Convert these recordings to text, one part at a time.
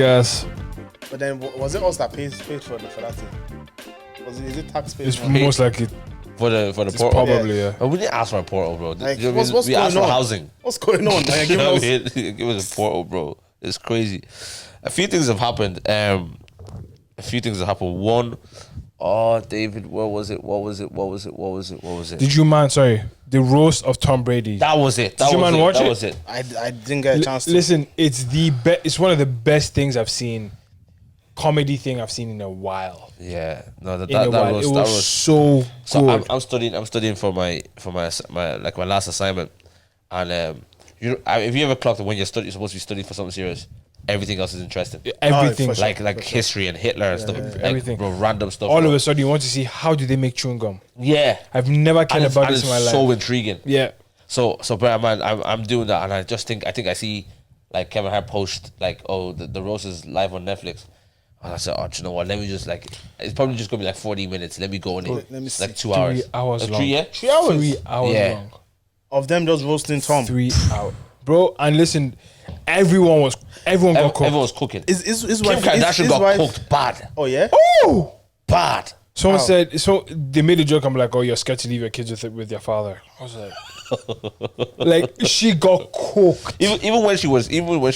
guess. But then was it us that paid for that thing? Is it taxpayers? It's most likely. For the portal. Probably, yeah. But we didn't ask for a portal, bro. Like, You know what I mean? what's We going asked for on? housing. What's going on? Like, You know what I mean? Give us a portal, bro. It's crazy. A few things have happened. One, David, what was it? Did you man? Sorry, the roast of Tom Brady. That was it. That Did you was man it. watch That it? was it. I didn't get a chance to. Listen, it's it's one of the best things I've seen. Comedy thing I've seen in a while. Yeah. No, that It was so good. I'm studying for my last assignment, and if you ever clocked that when you're supposed to be studying for something serious, everything else is interesting. Everything, for sure. Like history and Hitler and stuff, like, everything. bro, random stuff. All of a sudden, you want to see how do they make chewing gum. Yeah, I've never cared and about this in my life. so intriguing. Yeah. So, bro, man, I'm doing that, and I think I see like Kevin Hart post like, oh, the roast is live on Netflix. And I said, do you know what? Let me just it's probably just gonna be like 40 minutes. Let me go in it. Let me see. Like 2 hours. 3 hours long. 3 hours? 3 hours Yeah. long. Of them just roasting Tom. 3 hours. Bro, and listen, everyone got cooked. Everyone was cooking. Is Kim wife? Kardashian Is got wife? cooked bad. Oh yeah. Oh! Bad. Someone Wow. said, so they made a joke. I'm like, oh, you're scared to leave your kids with your father. I was like, she got cooked. Even when she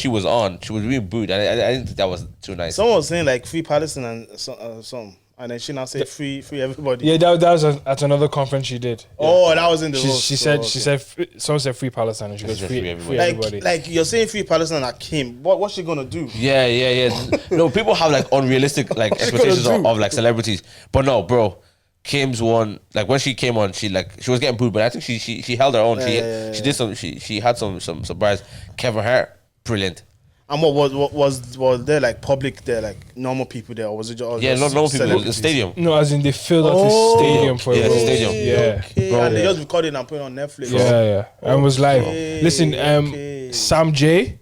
was on, she was being booed. And I didn't think that was too nice. Someone was saying like free Palestine and some, and then she now said free everybody. Yeah, that was at another conference she did. Oh, that was in the She, roast. she said, Oh, she okay. said, someone said free Palestine, and she goes said free, free free everybody. everybody. Like you're saying free Palestine at Kim. What's she gonna do? Yeah. No, people have like unrealistic like expectations gonna do? of like celebrities. But no, bro. Kim's one, like when she came on, she was getting booed, but I think she held her own. She did some. She had some surprise. Kevin Hart, brilliant. And what was there like public there, like normal people there, or was it just Yeah, not normal people. The stadium. No, as in they filled out the stadium for Yeah, a the roast. stadium. Yeah. Okay. Bro, And they yeah. just recorded and put it on Netflix. Yeah. And was live. Okay, Listen, okay. Sam J,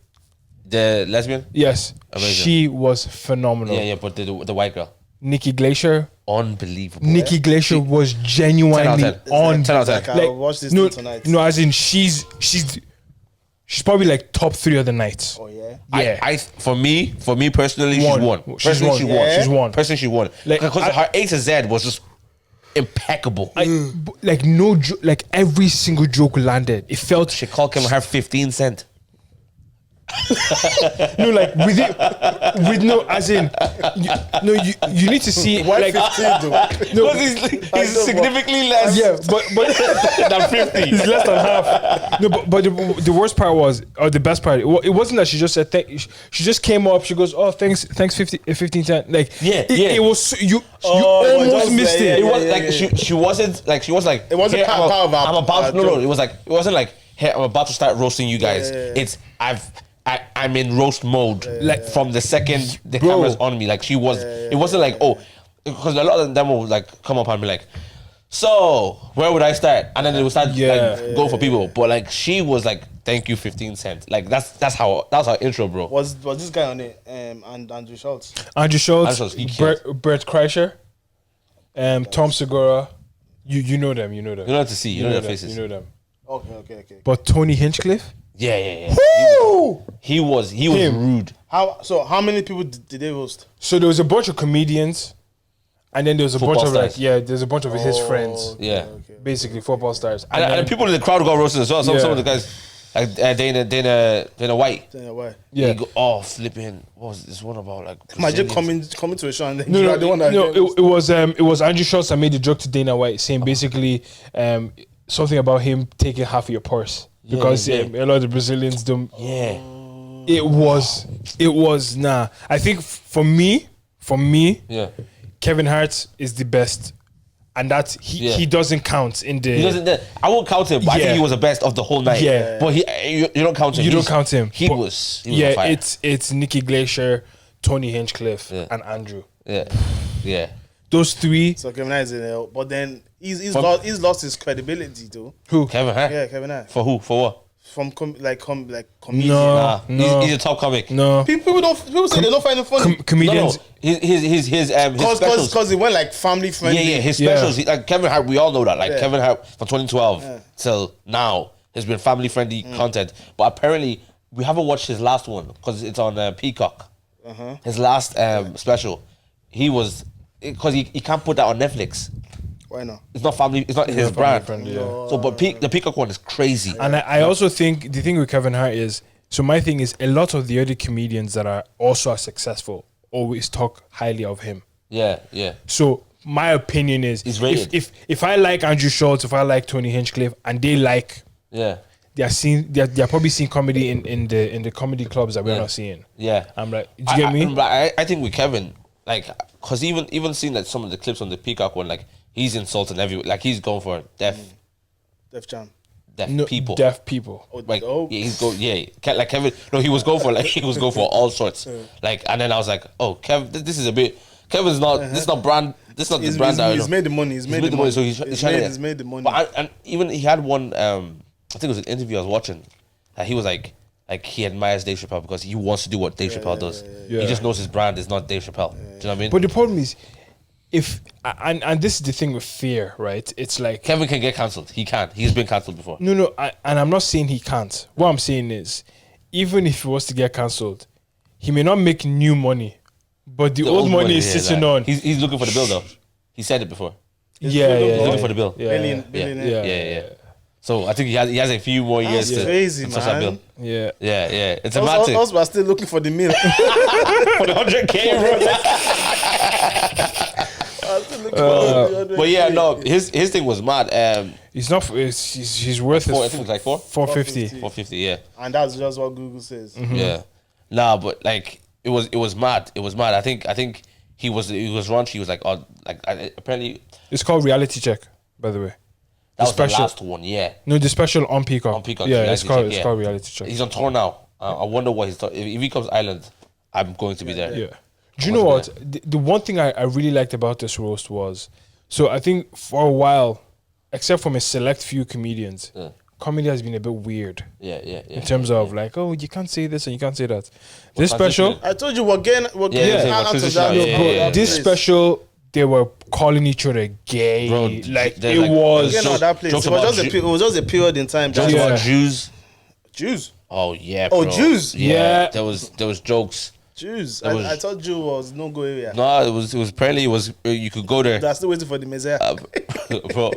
The lesbian. yes, Amazing. she was phenomenal. Yeah, but the white girl, Nikki Glacier, unbelievable. Nikki Glacier was 10 genuinely out of 10. on. 10 out of 10. Like, I'll watch this no, thing tonight. no, as in she's probably like top 3 of the night. Oh yeah. Yeah. I for me personally, she's Won. won. She's Personally, won. she Yeah. won. She's won. Personally, she won. Like, Because her A to Z was just impeccable. Like no, like every single joke landed. It felt She called Kevin Hart 15 cent. no, like with no, as in, you need to see Why like 15 though? no, He's significantly less yeah, but than 50. he's less than half. No, but the worst part was, or the best part, it wasn't that she just said she just came up. She goes, oh, thanks 15 cent. Like it was so, you Oh, almost just- missed yeah, it. It was like she wasn't like It wasn't "Here, part of our- I'm about our no joke. it wasn't like, hey, I'm about to start roasting you guys. Yeah. It's I'm in roast mode like from the second the Bro. camera's on me. Like she was it wasn't like because a lot of them will like come up and be like, so where would I start? And then they would start like go for people. But like she was like, thank you 15 cents. Like that's how intro, bro. Was this guy on it? And Andrew Schultz. Andrew Schultz, Andrew Schultz, he killed. Brett Kreischer, Tom Segura. You know them. You don't have to see, you know their them, faces. You know them. Okay. But Tony Hinchcliffe. Yeah. Woo! He was Him. rude. How many people did they roast? So there was a bunch of comedians, and then there was a Football bunch of stars. there's a bunch of his friends, Yeah. basically football stars. And then- people in the crowd got roasted as well. Some Yeah. of the guys, like Dana White. Why? yeah. They go, flipping. What was this one about? Like Imagine Brazilians? coming to a show and then No, you are the one that it was Andrew Schultz that made the joke to Dana White, saying basically something about him taking half of your purse because yeah. a lot of the Brazilians don't. Yeah. It was nah. I think for me, Yeah. Kevin Hart is the best, and that he doesn't count in the. He doesn't. I won't count him, but I Yeah. think he was the best of the whole night. Yeah. But you don't count him. You don't count him. He But- was. yeah, on fire. it's Nikki Glacier, Tony Hinchcliffe, and Andrew. Yeah. Those three. So Kevin Hart is in there, but then he's From- lost his credibility though. Who? Kevin Hart. Yeah, Kevin Hart. For who? For what? From comedian. No. He's a top comic. No. People say they don't find it funny. Comedians. His specials. Because it went like family friendly. Yeah, his Yeah. specials. Like Kevin Hart, we all know that. Like Yeah. Kevin Hart from 2012 till now has been family friendly content. But apparently, we haven't watched his last one because it's on Peacock. his last special, he was because he can't put that on Netflix. Why not? It's not family. It's not his brand. Friendly, So, but the Peacock one is crazy. And I also think the thing with Kevin Hart is, so my thing is, a lot of the other comedians that are also successful always talk highly of him. Yeah. So my opinion is, He's rated. if I like Andrew Schultz, if I like Tony Hinchcliffe, and they like, they're probably seeing comedy in the comedy clubs that we're not seeing. Yeah, I'm like, do you get me? I think with Kevin, like, cause even seeing that some of the clips on the Peacock one, like he's insulting everyone, like he's going for deaf people. Deaf people. Like like Kevin. No, he was going for all sorts. Like, and then I was like, oh, this is a bit. Kevin's not. This is not brand. This is not the brand. He's made the money. He's made the money. So he's made the money. But and even he had one. I think it was an interview I was watching. He was like he admires Dave Chappelle because he wants to do what Dave Chappelle does. He just knows his brand is not Dave Chappelle. Do you know what I mean? But the problem is, and this is the thing with fear, right? It's like Kevin can get cancelled. He can. He's been cancelled before. No, and I'm not saying he can't. What I'm saying is, even if he was to get cancelled, he may not make new money, but the old money is sitting on. He's looking for the bill though. He said it before. He's looking for the bill. Billionaire. Yeah. So I think he has a few more years to crazy, touch that bill. Yeah. It's a mad thing. Also, we're still looking for the meal. For the 100K, bro. But yeah, no, his thing was mad. He's not. He's worth I think it was like 450. 450, yeah. And that's just what Google says. Yeah. Nah, but like it was mad. It was mad. I think he was raunchy. He was like, apparently It's called Reality Check, by the way. that was the last one. Yeah. No, the special on Peacock. On Peacock, Yeah, Reality it's Check, called Reality Check. He's on tour now. I wonder what he's done. If he comes Ireland, I'm going to be there. Yeah. Do you know what? The one thing I really liked about this roast was, so I think for a while, except from a select few comedians, comedy has been a bit weird. Yeah. In terms of like, oh, you can't say this and you can't say that. This special, I told you we're getting out of that. this special, they were calling each other gay. Bro, like there's it like- was. Getting out of that place. It was just a period in time. Jokes about Jews. Jews. Oh yeah. Oh, bro. Jews. Yeah. There was jokes. Jews. was- I thought Jew was no go area. No, it was apparently you could go there. They're still waiting for the Messiah. Bro.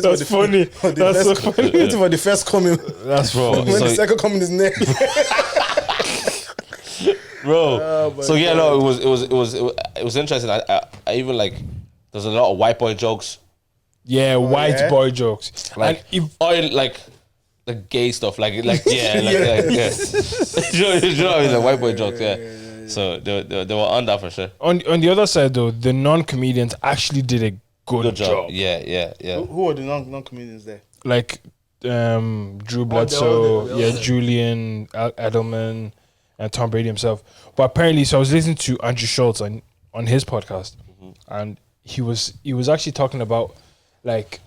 That's funny. That's so funny. Waiting for the first coming. That's Bro. When the So, second coming is next. bro. So yeah, no, it was interesting. I even like there's a lot of white boy jokes. Yeah, white yeah? boy jokes. Like like the gay stuff, like yeah. You know what I mean? The white boy jokes, yeah. So they were on that for sure. On the other side though, the non-comedians actually did a good job. Yeah. Who are the non-comedians there? Like Drew Bledsoe, Julian Edelman, and Tom Brady himself. But apparently, so I was listening to Andrew Schultz on his podcast, and he was actually talking about like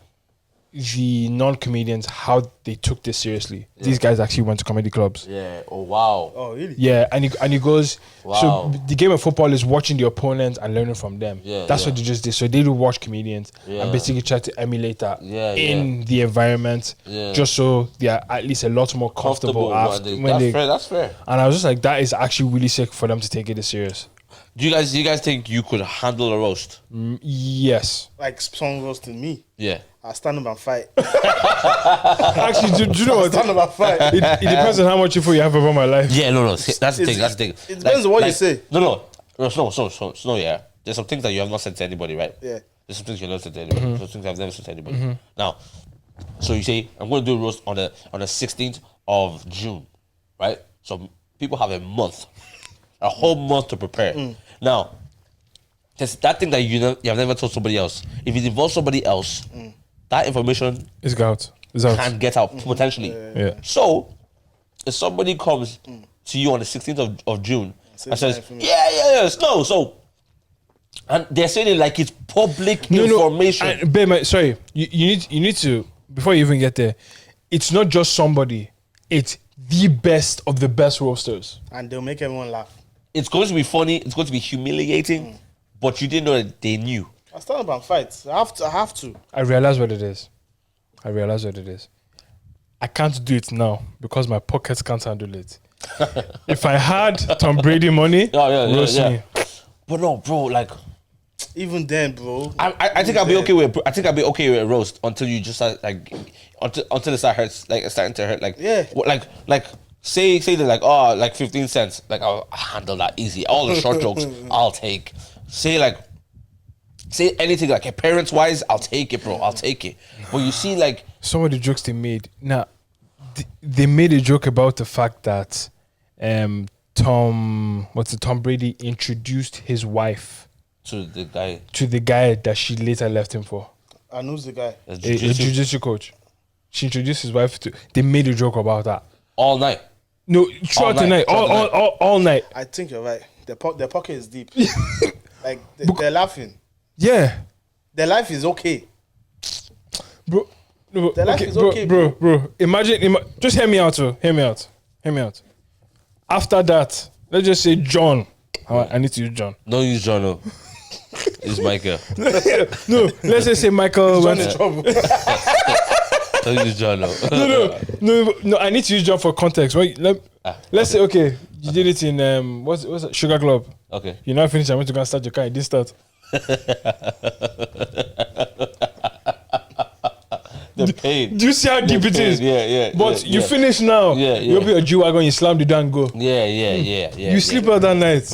the non-comedians, how they took this seriously. These guys actually went to comedy clubs. Yeah. Oh wow. Oh really? Yeah, and he goes. Wow. So the game of football is watching the opponent and learning from them. Yeah, That's what they just did. So they do watch comedians and basically try to emulate that in the environment, just so they are at least a lot more comfortable after That's fair. And I was just like, that is actually really sick for them to take it this serious. Do you guys think you could handle a roast? Yes. Like someone roasting me. Yeah. I'll stand up and fight. Actually, do you know what? Stand up and fight. It depends on how much info you have about my life. Yeah, no. That's the thing. It depends on what you say. No. Yeah. There's some things that you have not said to anybody, right? Yeah. There's some things you've not said to anybody. Some things I've never said to anybody. Now, so you say I'm going to do a roast on the 16th of June, right? So people have a whole month to prepare. Now, there's that thing that you have never told somebody else. If it involves somebody else, that information It's out. can get out potentially. Yeah. So, if somebody comes to you on the 16th of June and says, so, and they're saying it like it's public information. Babe, sorry, you need to, before you even get there, it's not just somebody, it's the best of the best roasters. And they'll make everyone laugh. It's going to be funny, it's going to be humiliating, but you didn't know that they knew. I'll stand up and fight. I have to. I realize what it is. I can't do it now because my pockets can't handle it. If I had Tom Brady money, roast me. But no, bro, like even then, bro. I think I'll be okay with. I think I'll be okay with a roast until you just start like until it starts starting to hurt. Like like say they're like, oh, like 15 cents. Like I'll handle that easy. All the short jokes I'll take. Say anything like parents wise, I'll take it, bro. I'll take it. But you see, like some of the jokes they made. Now, they made a joke about the fact that Tom Brady introduced his wife to the guy that she later left him for. And who's the guy? A jiu-jitsu coach. She introduced his wife to. They made a joke about that all night. No, throughout the night, all night. I think you're right. Their pocket is deep. Like they're laughing. Yeah, their life is okay, bro. No, their life is okay, bro. Imagine. Just hear me out, bro. Hear me out. After that, let's just say John. I need to use John. Don't use John. No. It's Michael. No, let's just say Michael went in trouble. Don't use John. No. I need to use John for context. Wait, let's say okay, you did it in what's it? Sugar Club. Okay. You now finish. I went to go and start your car. You didn't start. The pain. Do you see how deep it is? Yeah. But you finish now. Yeah. You open your G-Wagon, you slam the down, go. Yeah. You sleep out that night.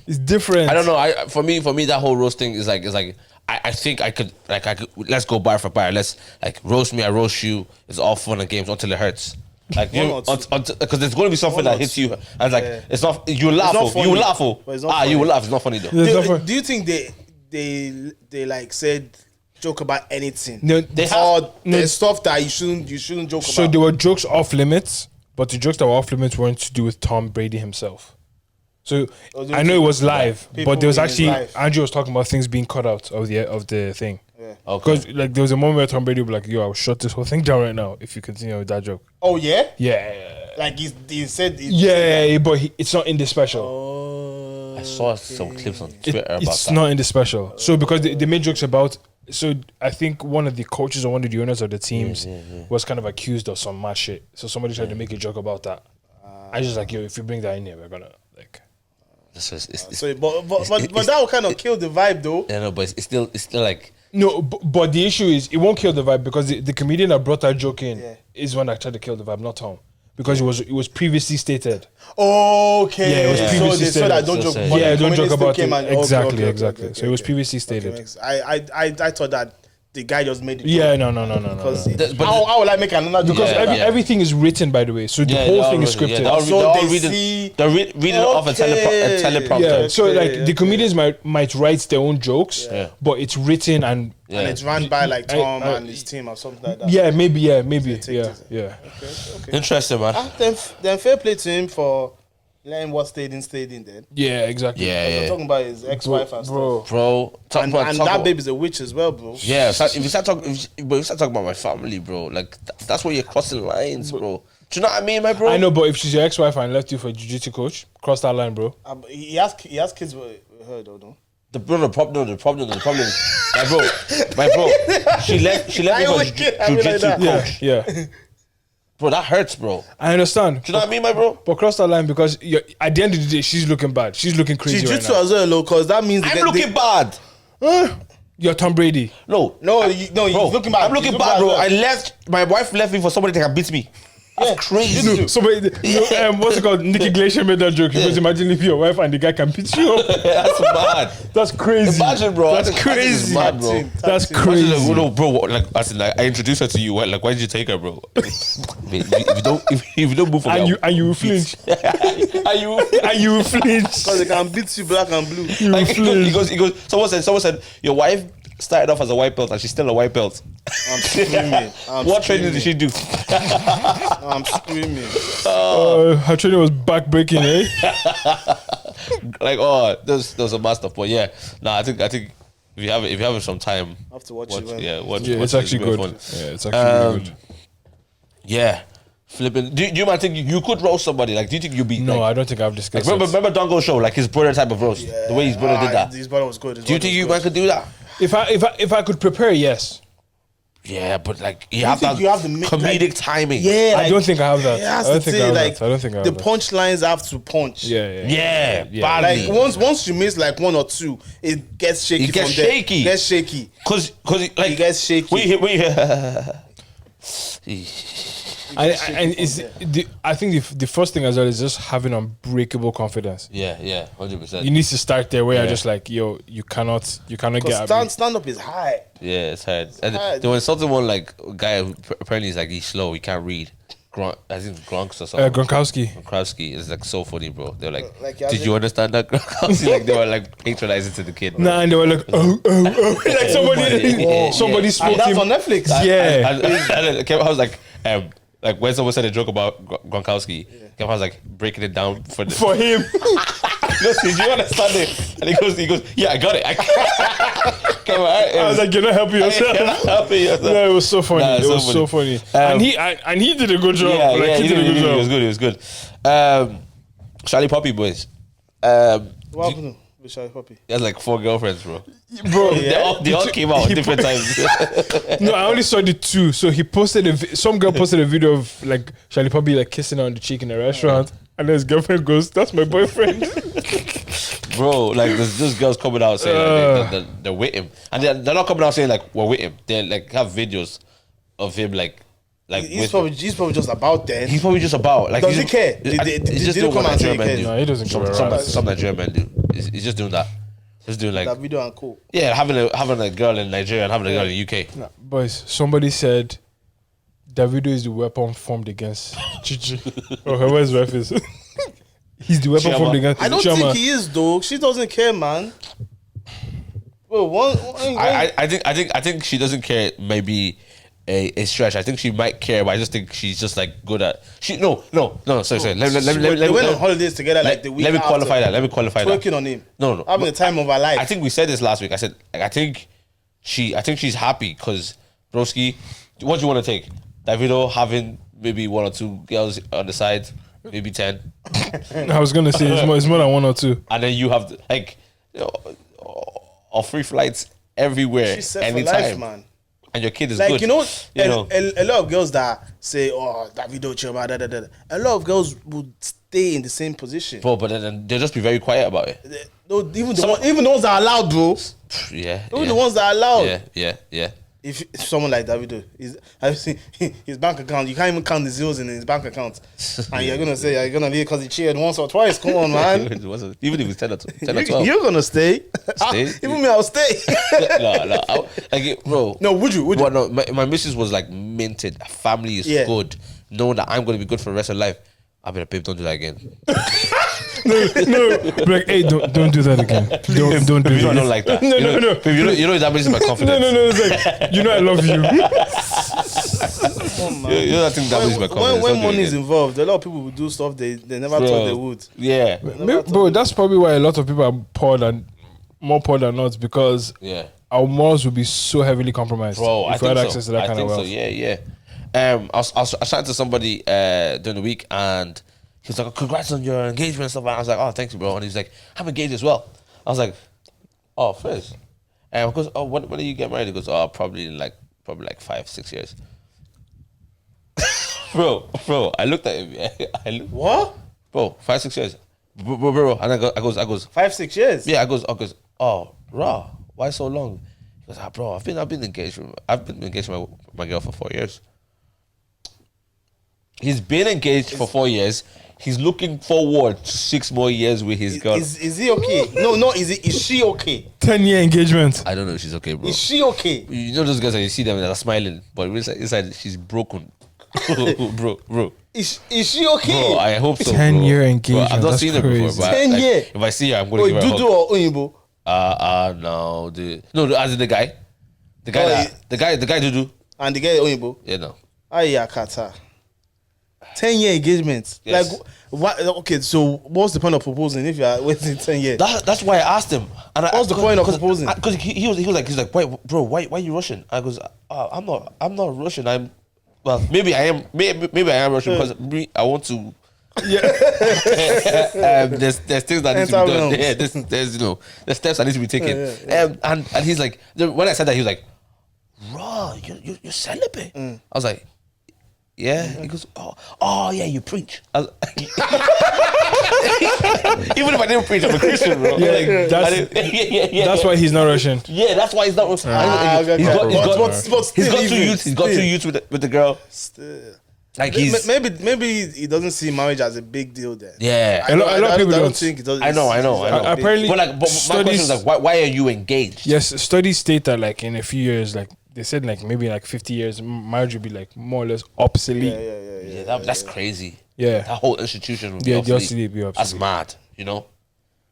It's different. I don't know. For me, that whole roast thing is like I think I could let's go bar for bar. Let's like roast me, I roast you. It's all fun and games until it hurts. Like because there's going to be something that hits you and like it's not you laugh. You laugh. You will laugh. It's not funny though. Do you think they like said joke about anything? No, there's stuff that you shouldn't joke about. So there were jokes off limits, but the jokes that were off limits weren't to do with Tom Brady himself. So I know it was live, but there was actually Andrew was talking about things being cut out of the thing. Yeah. Because like there was a moment where Tom Brady would be like, "Yo, I'll shut this whole thing down right now if you continue with that joke." Oh yeah. Yeah. Like he said. But it's not in the special. Oh. I saw some clips on Twitter about that. It's not in the special. So because they made jokes about. So I think one of the coaches or one of the owners of the teams was kind of accused of some mad shit. So somebody tried to make a joke about that. I just like, yo, if you bring that in here, we're gonna like. But that will kind of kill the vibe though. Yeah, no, but it's still like. No, but the issue is it won't kill the vibe because the comedian that brought that joke in is one that tried to kill the vibe, not Tom. Because it was previously stated. Okay. Yeah, it was previously stated. So that don't joke. Don't joke about it. Exactly. Okay, So it was previously stated. I thought that the guy just made it. Yeah, no. Because how will I make another joke? Because everything is written, by the way. So the whole thing is scripted. They're reading off a teleprompter. Yeah, so like the comedians might write their own jokes, but it's written and it's run by like Tom and his team or something like that. Yeah, maybe. Yeah. Okay. Interesting, man. Then fair play to him for letting what stayed in then. Yeah, exactly. I'm talking about his ex-wife and stuff. Bro. And that baby's a witch as well, bro. Yeah, if you start talking about my family, bro, like that's where you're crossing lines, bro. Do you know what I mean, my bro? I know, but if she's your ex-wife and left you for a jiu-jitsu coach, cross that line, bro. He has kids with her though, no? The problem is, my bro, she left me for jiu-jitsu coach. Yeah. Bro, that hurts, bro. I understand. Do you know what I mean, my bro? But cross that line because at the end of the day, she's looking bad. She's looking crazy Jiu-jitsu right now. as well, because that means I'm looking bad. You're Tom Brady. No, he's looking bad. I'm looking bad, bro. My wife left me for somebody that can beat me. That's crazy. Somebody, what's it called? Nikki Glacier made that joke. Because imagine if your wife and the guy can beat you up. That's mad. That's crazy. Imagine, bro. That's crazy. Mad, bro. That's crazy. No, bro. Like I introduced her to you. Like, why did you take her, bro? if you don't move from and you will flinch. and you will flinch because they can beat you black and blue. Like, he goes. Someone said your wife started off as a white belt and she's still a white belt. I'm screaming. What training did she do? I'm screaming. Her training was back-breaking, eh? Like, there's a master. But yeah, I think if you have some time, I have to watch it. It's actually good. Fun. Yeah, it's actually good. Yeah. Flipping. Do you might think you could roast somebody? Like, do you think you'd be? No, like, I don't think I've discussed. Like, remember Dongo's show, like his brother type of roast, the way his brother did that. His brother was good. Do you think you might could do that? If I could prepare, yes. Yeah, but like you You have think that you have the comedic timing. Yeah, I don't think I have that. it I has don't to think I say, have like, that. I don't think I have the that. punchlines have to punch. Yeah, Yeah. badly. Like once you miss like one or two, it gets shaky. It gets from there. shaky. It gets shaky. Cause like It gets shaky. And it's I think the first thing as well is just having unbreakable confidence. yeah, 100%. You need to start there where Yeah. you're just like, yo, you cannot get at me. Stand up is high. Yeah, it's hard. And hard. there was something one like a guy who apparently is like he's slow, he can't read. I think Gronks or something. Gronkowski. Gronkowski is like so funny, bro. They're like, Like, did you understand that, Gronkowski? Like they were like patronizing to the kid. Bro. Nah, and they were like, like somebody spoke And that's him. on Netflix. Yeah. And I was like when someone said a joke about Gronkowski, I was like breaking it down for him. He goes, did you understand it? And he goes, yeah, I got it. I was like, you're not helping yourself. No, it was so funny. Nah, it was so funny. And he did a good job. Yeah, he did a good job. It was good. Charlie Poppy boys. What happened with Charlie Poppy? He has like 4 girlfriends, bro. Bro, They all came out at different times. No, I only saw the 2. So he posted some girl posted a video of like Charlie Poppy like kissing her on the cheek in a restaurant, and his girlfriend goes, "That's my boyfriend." Bro, like there's just girls coming out saying like, they're with him, and they're not coming out saying like we're with him. They like have videos of him like He's probably just about that. he's probably just about like Does he's- he care? He's just Did he doing come what and say Nigerian he men cares? do. No, he doesn't care. Some Nigerian men do. He's just doing that. Just doing like That video and cool. yeah, having a girl in Nigeria and having a girl in UK. Nah, boys, somebody said Davido is the weapon formed against Chichi. Or whoever his wife is. He's the weapon Chioma. formed against I don't Chioma. think he is though. She doesn't care, man. Bro, I think she doesn't care. Maybe a stretch. I think she might care, but I just think she's just like good at. No. Sorry. Let they went on holidays together like the week Let me after, qualify that. Twerking on him. No. Having the time of her life. I think we said this last week. I said like, I think she's happy because Broski. What do you want to take? Davido having maybe 1 or 2 girls on the side, maybe 10, I was gonna say it's more than 1 or 2. and then you have like or free flights everywhere She's set anytime. for life, man. And your kid is Like, good. you know, know. a lot of girls that say, oh, Davido, Chioma, da. A lot of girls would stay in the same position. Bro, but then they'll just be very quiet about it. Even the ones that are allowed, bro. Yeah. Even the ones that are allowed. Yeah. If someone like Davido, have you seen his bank account? You can't even count the zeros in his bank account, and you're gonna say you're gonna leave because he cheated once or twice. Come on, man. Even if it's 10 or 12. You're gonna stay. Stay? Even me, I'll stay. No. Bro. No, would you? Well, no, my missus was like minted. Family is good. Knowing that I'm going to be good for the rest of life. I'll be like, babe, don't do that again. No. But like, hey, don't do that again. Don't do Babe, I that. don't like that. No. Babe, you know that makes my confidence. No. It's like, you know I love you. You know that thing that makes my confidence. When Don't do it money is again. involved, a lot of people will do stuff they never thought they would. Yeah. Bro, that's probably why a lot of people are more poor than not, because Yeah. our morals would be so heavily compromised Bro, I if we had think access so. to that I kind of think wealth. so. Yeah. I was chatting to somebody during the week, and he was like, oh, "Congrats on your engagement and stuff." And I was like, "Oh, thanks, bro." And he's like, "I'm engaged as well." I was like, "Oh, first." And he goes, "Oh, when do you get married?" He goes, "Oh, probably like 5-6 years." bro, I looked at him. What? Bro, 5-6 years, bro. And I goes, 5-6 years? yeah. I goes, oh, raw. Why so long? He goes, bro, I've been engaged with my girl for 4 years. He's been engaged for 4 years. He's looking forward to 6 more years with his girl. Is he okay? No. Is she okay? 10-year engagement. I don't know if she's okay, bro. Is she okay? You know those guys that you see them and they're smiling, but inside she's broken. bro. Is she okay? Bro, I hope so. 10-year bro. engagement, Bro, I've not that's seen her before, crazy. but 10 like, year. if I see her, I'm gonna Oh, give her a Dudu hug. or Oyinbo? No, as in the guy. The guy Dudu. And the guy Oyinbo? Yeah, no. Ayakata. 10-year engagement. Yes. Like, what? Okay, so what's the point of proposing if you are waiting 10 years? That's why I asked him. And What's the point of proposing? Because he was like, why are you rushing? I goes, I'm not rushing. Maybe I am. Maybe I am rushing because I want to. Yeah. There's things that need to be Enter done. realms. Yeah, there's steps that need to be taken. Yeah. And he's like, when I said that, he was like, raw, oh, you're celibate. I was like, yeah. He goes, oh yeah, you preach. I was, even if I didn't preach, I'm a Christian, bro. Yeah, Like, that's why he's not Russian. Yeah, that's why he's not. He's got 2 youths. He's got 2 youths with the girl. Still. Like he's maybe he doesn't see marriage as a big deal then. yeah. A lot of people don't think it does. I know. Apparently, But my question is like, why are you engaged? Yes, studies state that like in a few years, like they said, like maybe like 50 years, marriage will be like more or less obsolete. Yeah, that's crazy. Yeah. That whole institution would be Yeah, obsolete. just be obsolete. That's mad, you know?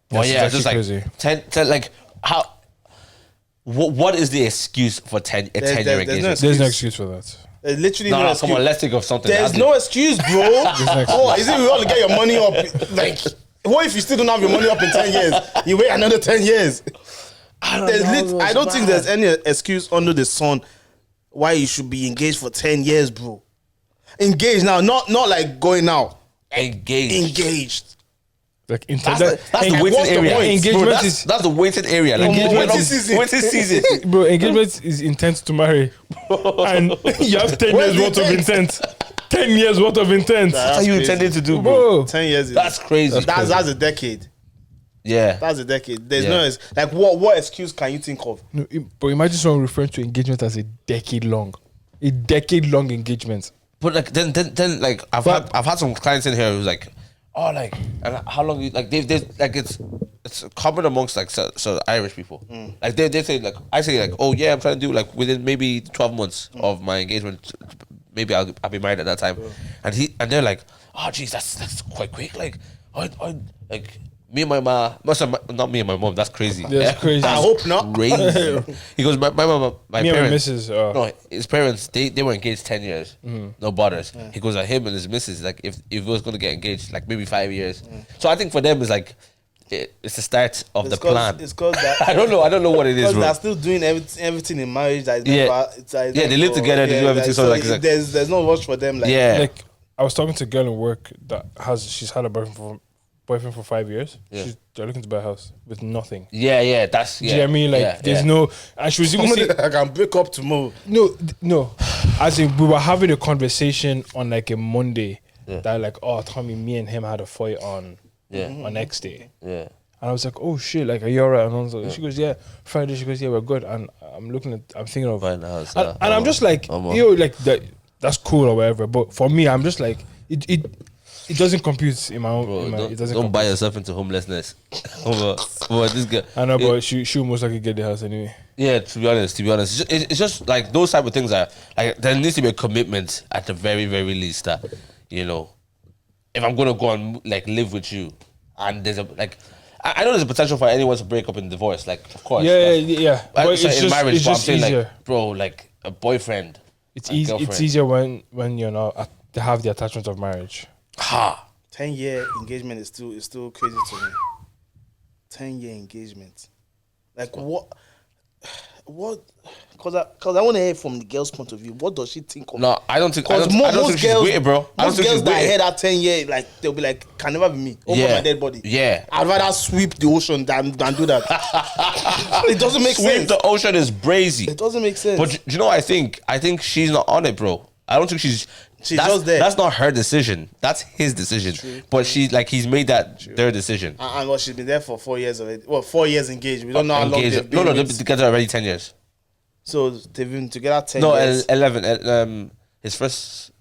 But That's yeah, just like crazy. 10, like how what is the excuse for 10 a 10-year engagement? There's no excuse for that. There's literally No, no come excuse. on, let's think of something. There's no excuse, bro. Oh, is it we want to get your money up? Like, what if you still don't have your money up in 10 years? You wait another 10 years. I don't think there's any excuse under the sun why you should be engaged for 10 years, bro. Engaged now, not like going out. Engaged. Like That's the waiting what's the area. point? Engagement Bro, is that's the waiting area. Like Waiting season. Waiting season. bro. Engagement is intent to marry, and you have 10 Where's years the worth of intent. 10 years worth of intent, That's how you crazy. intended to do, bro. bro. 10 years. That's crazy. That's a decade. Yeah. That's a decade. There's Yeah. like what excuse can you think of? No, but imagine someone referring to engagement as a decade long engagement. But like then like I've had some clients in here who's like, oh, like, and how long you like they like it's common amongst like so Irish people. Like they say like I say like, oh yeah, I'm trying to do like within maybe 12 months of my engagement, maybe I'll be married at that time. And they're like, oh geez, that's quite quick. Like I like me and my mom, not me and my mom. That's crazy. That's crazy. I hope not. Crazy. He goes, my mom, my Me and my parents. missus, No, his parents, they were engaged 10 years. No bothers. He goes, him and his missus, like if he was going to get engaged, like maybe 5 years. So I think for them, it's like, it's the start of the plan. It's cause that I don't know what it is, because bro. they're still doing everything in marriage. That is Yeah. never, it's like, Yeah, they live together, they do everything, so like, it's like- there's no rush for them. Like, Yeah. Like I was talking to a girl in work that she's had a boyfriend for 5 years. Yeah. They're looking to buy a house with nothing. Yeah, that's, Do you know what I mean? Like there's no, and she was even somebody saying, that can break up tomorrow. no. As in, we were having a conversation on like a Monday that like, oh, Tommy, me and him had a fight on next day. Yeah. And I was like, oh shit, like, are you alright? And I was like, she goes, yeah. Friday, she goes, yeah, we're good. And I'm thinking of, Buying a house, and I'm just like, like that's cool or whatever. But for me, I'm just like, it doesn't compute in my own. Bro, it doesn't don't buy compute. yourself into homelessness. But this guy. I know, but she most likely get the house anyway. Yeah, to be honest, it's just like those type of things are like there needs to be a commitment at the very, very least that, you know, if I'm gonna go and like live with you, and there's a like, I know there's a potential for anyone to break up in divorce, like of course, Yeah. But it's in just, marriage, it's but I'm just saying easier. like, bro, like a boyfriend, It's a easy. It's girlfriend. easier when you're not to have the attachment of marriage. 10-year engagement is still crazy to me. 10-year engagement, like what? Because I want to hear from the girl's point of view. What does she think of? No, I don't think Because most she's girls, waiting, bro. I don't most think girls she's that waiting. hear that 10-year, like they'll be like, can never be me over Yeah. my dead body. Yeah. I'd rather sweep the ocean than do that. It doesn't make Sweep sense. the ocean is brazy. It doesn't make sense. But do you know what I think? I think she's not on it, bro. I don't think she's just there. That's not her decision. That's his decision. True. But she's like he's made that their decision. and what, she's been there for 4 years already. Well, 4 years engaged. We don't know how long Engaged- they've been. no, they've with- been together already 10 years. So they've been together 10 No, years. 11. His first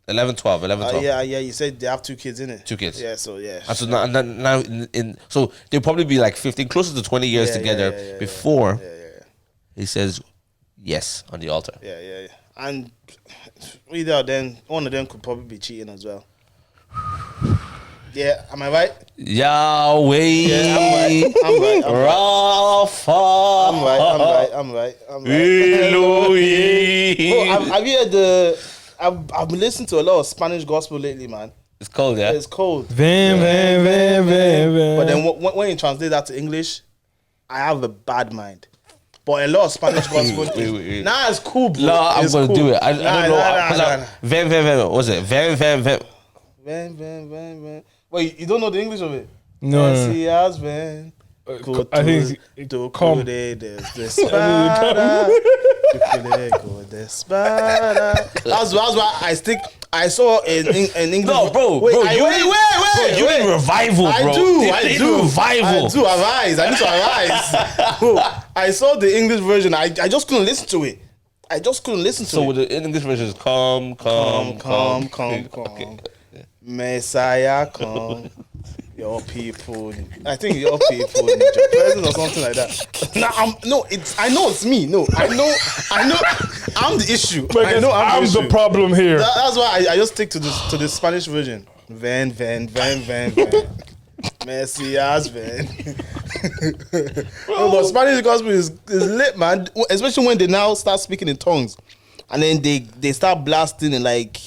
11, 12. Yeah. You said they have 2 kids, innit? 2 kids. Yeah, so yeah. And so now so they'll probably be like 15, closer to 20 years Yeah, together yeah, before he says yes on the altar. Yeah. And either of them, one of them could probably be cheating as well. Yeah, am I right? Yahweh. Yeah, I'm right. Rapha. I'm right. Elohim. Oh, have you heard I've been listening to a lot of Spanish gospel lately, man. It's cold, yeah? It's cold. Vem. But then when you translate that to English, I have a bad mind. But a lot of Spanish gospel. Wait. Nah, it's cool, bro. No, I'm It's gonna cool. do it. I don't know. Nah. Vem. What was it? Vem. Ven. Wait, you don't know the English of it? No. Messias, ven. I think it's come. That's why I stick. I saw in English. No, bro. Wait, bro, wait. You need revival, bro. I do. Revival. I do arise. I need to arise. Bro, I saw the English version. I just couldn't listen to it. So with the English version is come. Okay. Messiah, come. Your people. I think your people need your presence or something like that. I know it's me. No, I know. I'm the issue. I know I'm the problem here. That's why I just stick to the Spanish version. Van. Messiah's van. No, but Spanish gospel is lit, man. Especially when they now start speaking in tongues, and then they start blasting in like.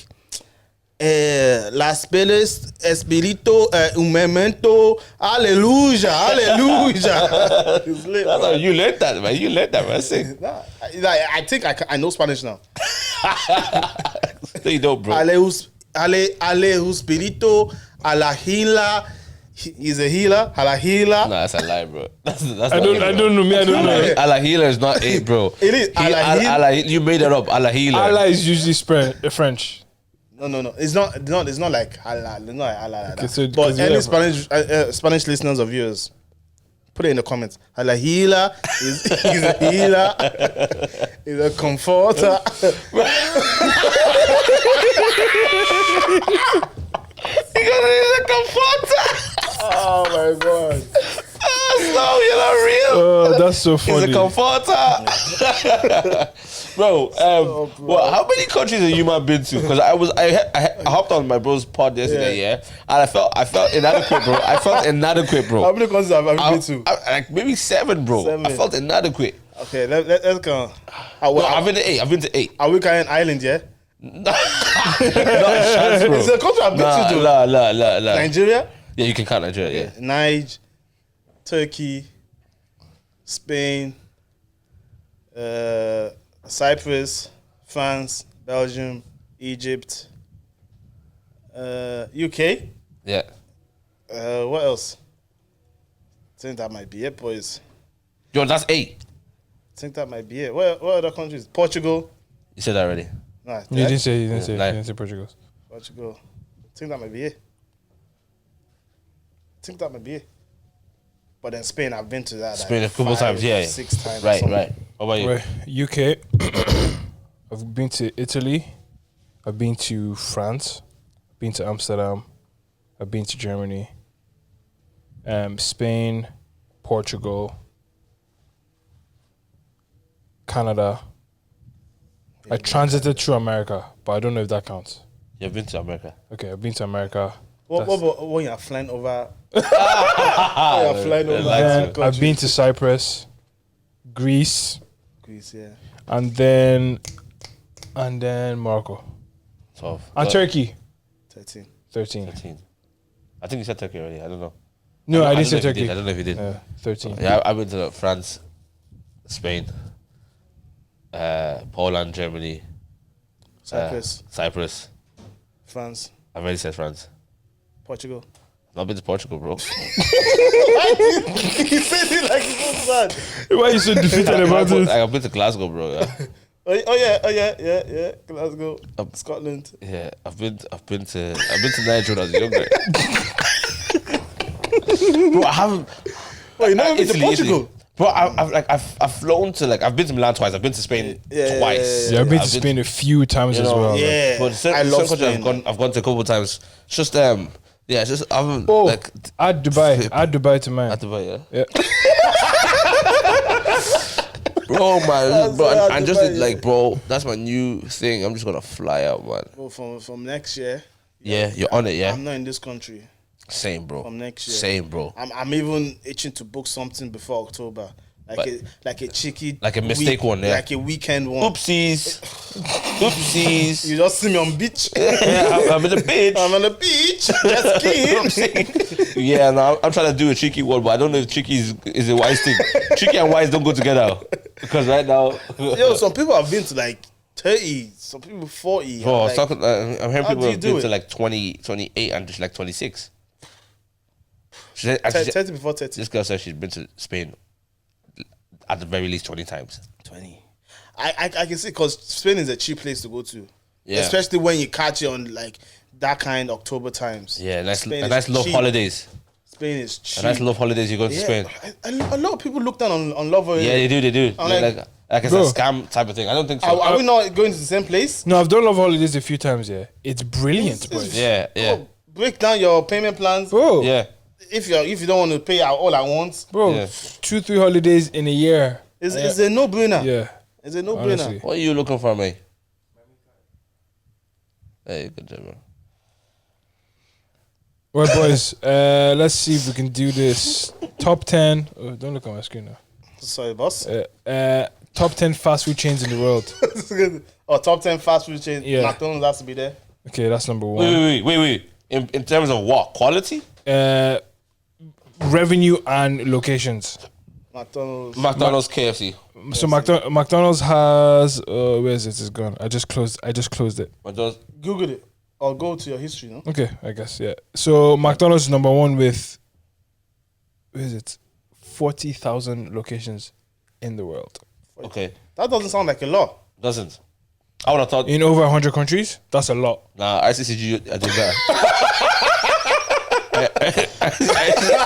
Las peles espíritu un momento hallelujah. It's lit, You learned that, man. Sing. I think I know Spanish now. No, you don't, bro. Ale espíritu a la healer. He's a healer. A la healer. Nah, that's a lie, bro. That's I don't know. Allah healer is not it, bro. It is. You made that up. Allah healer. Allah is usually French. No. It's not like halal. It's not like halal. Okay, so- but any yeah, Spanish listeners of yours, put it in the comments. Halahila is a healer. Is a comforter. He's a comforter. Oh my god. No, you're not real. Oh, that's so He's funny. a comforter. Bro, well, how many countries have you man been to? Because I hopped on my bro's pod yesterday, yeah, and I felt inadequate, bro. How many countries have you been to? Like maybe 7, bro. 7. I felt inadequate. Okay, let's go. No, I've been to 8. Are we carrying island, yeah? Not a chance, bro. It's a country I've been to, though. La. Nigeria? Yeah, you can count Nigeria, yeah. Niger, Turkey, Spain, Cyprus, France, Belgium, Egypt, UK. Yeah. What else? I think that might be it, boys. Yo, that's 8. I think that might be it. What other countries? Portugal. You said that already. Nah, You didn't say Portugal. Portugal. I think that might be it. But then Spain, I've been to that. Spain like a couple times, yeah. 6 times. Right. What about you? Right, UK. I've been to Italy. I've been to France. I've been to Amsterdam. I've been to Germany. Spain, Portugal, Canada. I transited through America, but I don't know if that counts. You've been to America. Okay, I've been to America. What when you're flying over? I've been to Cyprus, Greece, yeah. and then Morocco. 12. And Turkey. 13. 13. 13. I think you said Turkey already. I don't know. No, I didn't say know if you Turkey. did. I don't know if you did. 13. Yeah, I went to France, Spain, Poland, Germany, Cyprus. France, I've already said France. Portugal. I've not been to Portugal, bro. He said it like it's so sad. Why are you so defeated about it? I've been to Glasgow, bro. Yeah. Oh yeah. Glasgow, Scotland. Yeah, I've been to Nigeria when I was younger. Bro, I haven't. Wait, you never been to Italy. Portugal? Bro, I've flown to I've been to Milan twice. I've been to Spain twice. Yeah, I've been to Spain a few times as well. Yeah, But I love Spain. Spain. I've gone to a couple of times. It's just I haven't Add Dubai to mine. at Dubai, yeah. Yeah. Bro, man, bro, That's and just Dubai, bro, that's my new thing. I'm just gonna fly out, man. Well, from next year. Yeah, you're on it, yeah. I'm not in this country. Same, bro. From next year. Same, bro. I'm even itching to book something before October. Like a cheeky, Like a mistake one, yeah. Like a weekend one. Oopsies. You just see me on beach. I'm at the beach. I'm on the beach. Just kidding. Yeah, no, I'm trying to do a cheeky one, but I don't know if cheeky is a wise thing. Cheeky and wise don't go together. Because right now, Yo, some people have been to like 30, some people 40. bro, like, I'm hearing how people do you have do been it? to like 20, 28 and just like 26. 30 before 30. This girl said she's been to Spain at the very least 20 times. 20. I can see because Spain is a cheap place to go to. Yeah. Especially when you catch it on like that kind October times. Yeah, nice, Spain a is nice love cheap. holidays. Spain is cheap. A nice love holidays. You go to Yeah, Spain. a lot of people look down on love. Yeah, they do. I'm Like it's Bro. a scam type of thing. I don't think so. Are we not going to the same place? No, I've done Love Holidays a few times. Yeah, it's brilliant, It's- boys. Yeah. Oh, break down your payment plans. Bro, Yeah. If you don't want to pay out all at once, bro, Yeah. 2-3 holidays in a year. it's a no brainer. Yeah, It's a no honestly. brainer. What are you looking for, mate? Hey, good job, bro. Right, boys. Let's see if we can do this. Top 10. Oh, don't look at my screen now. Sorry, boss. Top 10 fast food chains in the world. Top 10 fast food chains. Yeah. McDonald's has to be there. Okay, that's number one. Wait. In terms of what? Quality? Revenue and locations. McDonald's. KFC. So McDonald's has where is it? It's gone. I just closed it. McDonald's. Google it or go to your history. No. Okay, I guess yeah. So McDonald's is number one with where is it? 40,000 locations in the world. Okay. That doesn't sound like a lot. Doesn't. I would have thought. In over 100 countries. That's a lot. Nah, ICCG, I do that.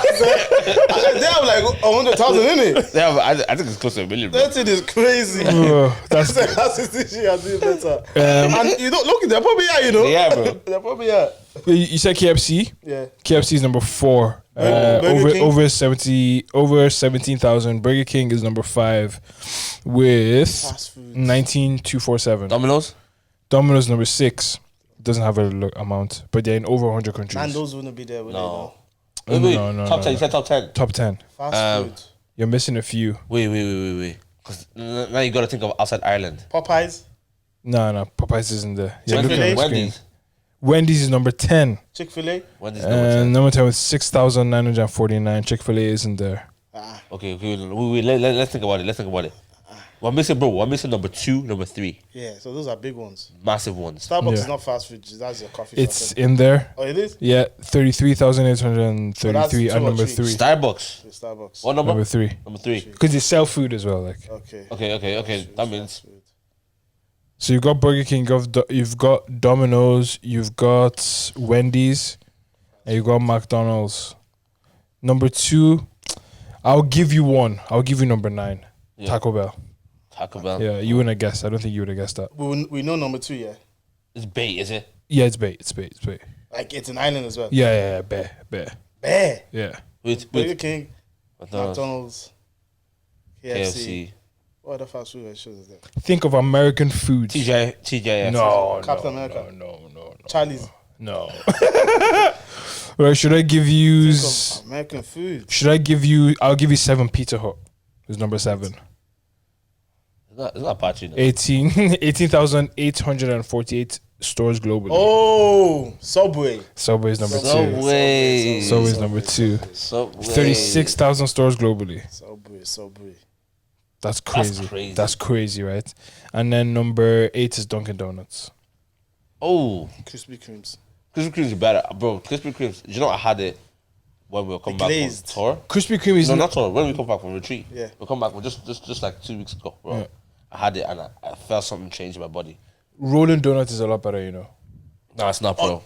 They have like 100,000 in it. They have, I think it's close to 1 million, bro. That thing is crazy. That's That's the shit I do better. And you don't look, they're probably here, you know. Yeah, bro. They're probably here. you said KFC. Yeah. KFC is number 4. Burger King? over 17,000. Burger King is number 5 with Fast food. 19,247. Domino's? Domino's number 6 doesn't have a amount, but they're in over 100 countries. And those wouldn't be there, would No. they? Wait. No, Top no, 10, no. you said top 10. Top 10. Fast food. You're missing a few. Wait. Because now you got to think of outside Ireland. Popeyes, No, Popeyes isn't there. Yeah, look Chick-fil-A? at the screen. Wendy's. Wendy's is number 10. Chick-fil-A. Wendy's number 10. And number 10 with 6,949. Chick-fil-A isn't there. Okay. Let's think about it. We're missing number 2, number 3. Yeah, so those are big ones. Massive ones. Starbucks is Yeah. not fast food. That's your coffee It's shop. in there. Oh, it is? Yeah, 33,833 So at that's number 2 or 3. Starbucks. It's Starbucks. What number? Number 3. Number 3. Because they sell food as well. Like, Okay. Okay. That means. so you've got Burger King, you've got Domino's, you've got Wendy's, and you've got McDonald's. Number 2, I'll give you one. I'll give you number 9. Yeah. Taco Bell. Taco Bell. Yeah, you wouldn't have guessed. I don't think you would have guessed that. We know number 2, yeah. It's bait, is it? Yeah, it's bait. Like it's an island as well. Yeah, bear. Bear. Yeah. With Burger King, McDonald's, McDonald's, KFC. What other fast food restaurants is there? Think of American foods. TJF. No, Captain no, America. no. Charlie's. No. Right, should I give you? Think of American food. Should I give you? I'll give you 7. Pizza Hut is number 7. It's not bad, you know. 18,848 stores globally. Oh, Subway. Subway is number 2. Subway. Subway is number 2. Subway. 36,000 stores globally. Subway. That's crazy. crazy. That's crazy, right? And then number 8 is Dunkin' Donuts. Oh, Krispy Kremes. Krispy Kremes is better, bro. Krispy Kremes. You know I had it when we were coming back glazed. from tour. Krispy Kreme is No, not tour. When we come back from retreat. Yeah. We come back just like 2 weeks ago, bro. Yeah. I had it and I felt something change in my body. Rolling Donuts is a lot better, you know. No, it's not, bro.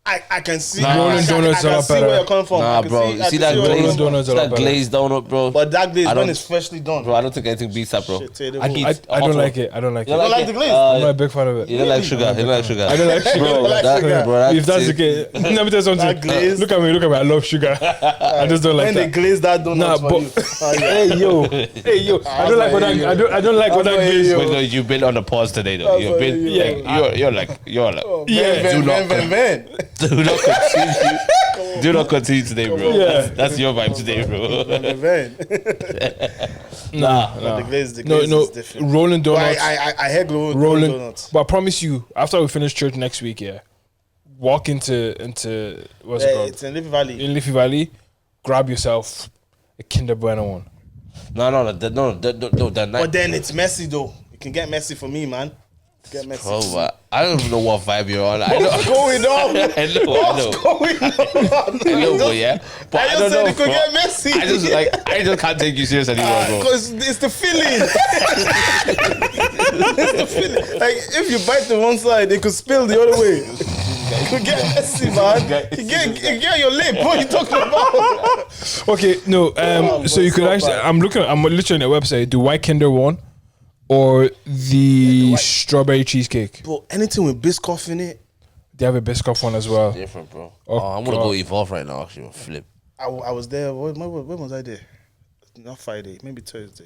I can see. Nah, Rolling Donuts I are can see better. where you're coming from. I Nah, can bro. I You can see that where you're Rolling glazed, coming Donuts are a that lot better. glazed donut, bro. But that glaze I when don't- it's freshly done. Bro, I don't think anything beats that, bro. Shit, I don't like it. I don't like You it. don't like the glaze? I'm not a big fan of it. You don't like sugar. You don't like sugar. I don't like sugar. Bro, like that, sugar. bro, that's If that's the it. case, let me tell you something. That glaze. Look at me. I love sugar. I just don't like when they that. glaze that donut Nah, for but you. Oh, yeah. hey yo, I don't like what that. I don't like what that That's why glaze. yo. Wait, no, you've been on the pause today, though. That's You've why been, you- you're like, Yeah. Van, Van. do not continue. Do not continue today, bro. Yeah. That's your vibe today, bro. Van. Nah. The glaze No, is different. Rolling But Donuts. I heard rolling Rolling. donuts. But I promise you, after we finish church next week, walk into what's it Yeah, called? it's in Liffey Valley. In Liffey Valley, grab yourself a Kinder Bueno one. No, the night. But then it's messy though. It can get messy for me, man. Get messy. Bro, I don't even know what vibe you're on. I know. What's going on? I know. What's going on? I know, but yeah. But I I just don't said know. it could bro. get messy. I just can't take you serious anymore, bro. Because it's the feeling. It's the feeling. Like if you bite the one side, it could spill the other way. It could get messy, man. You get your lip. What are you talking about? Okay, no. So you could actually. I'm literally on the website. The White Kinder one, or the strawberry cheesecake. Bro, anything with Biscoff in it. They have a Biscoff one as well. Different, bro. Oh, I'm gonna go evolve right now. Actually, flip. I was there. When was I there? Not Friday. Maybe Thursday.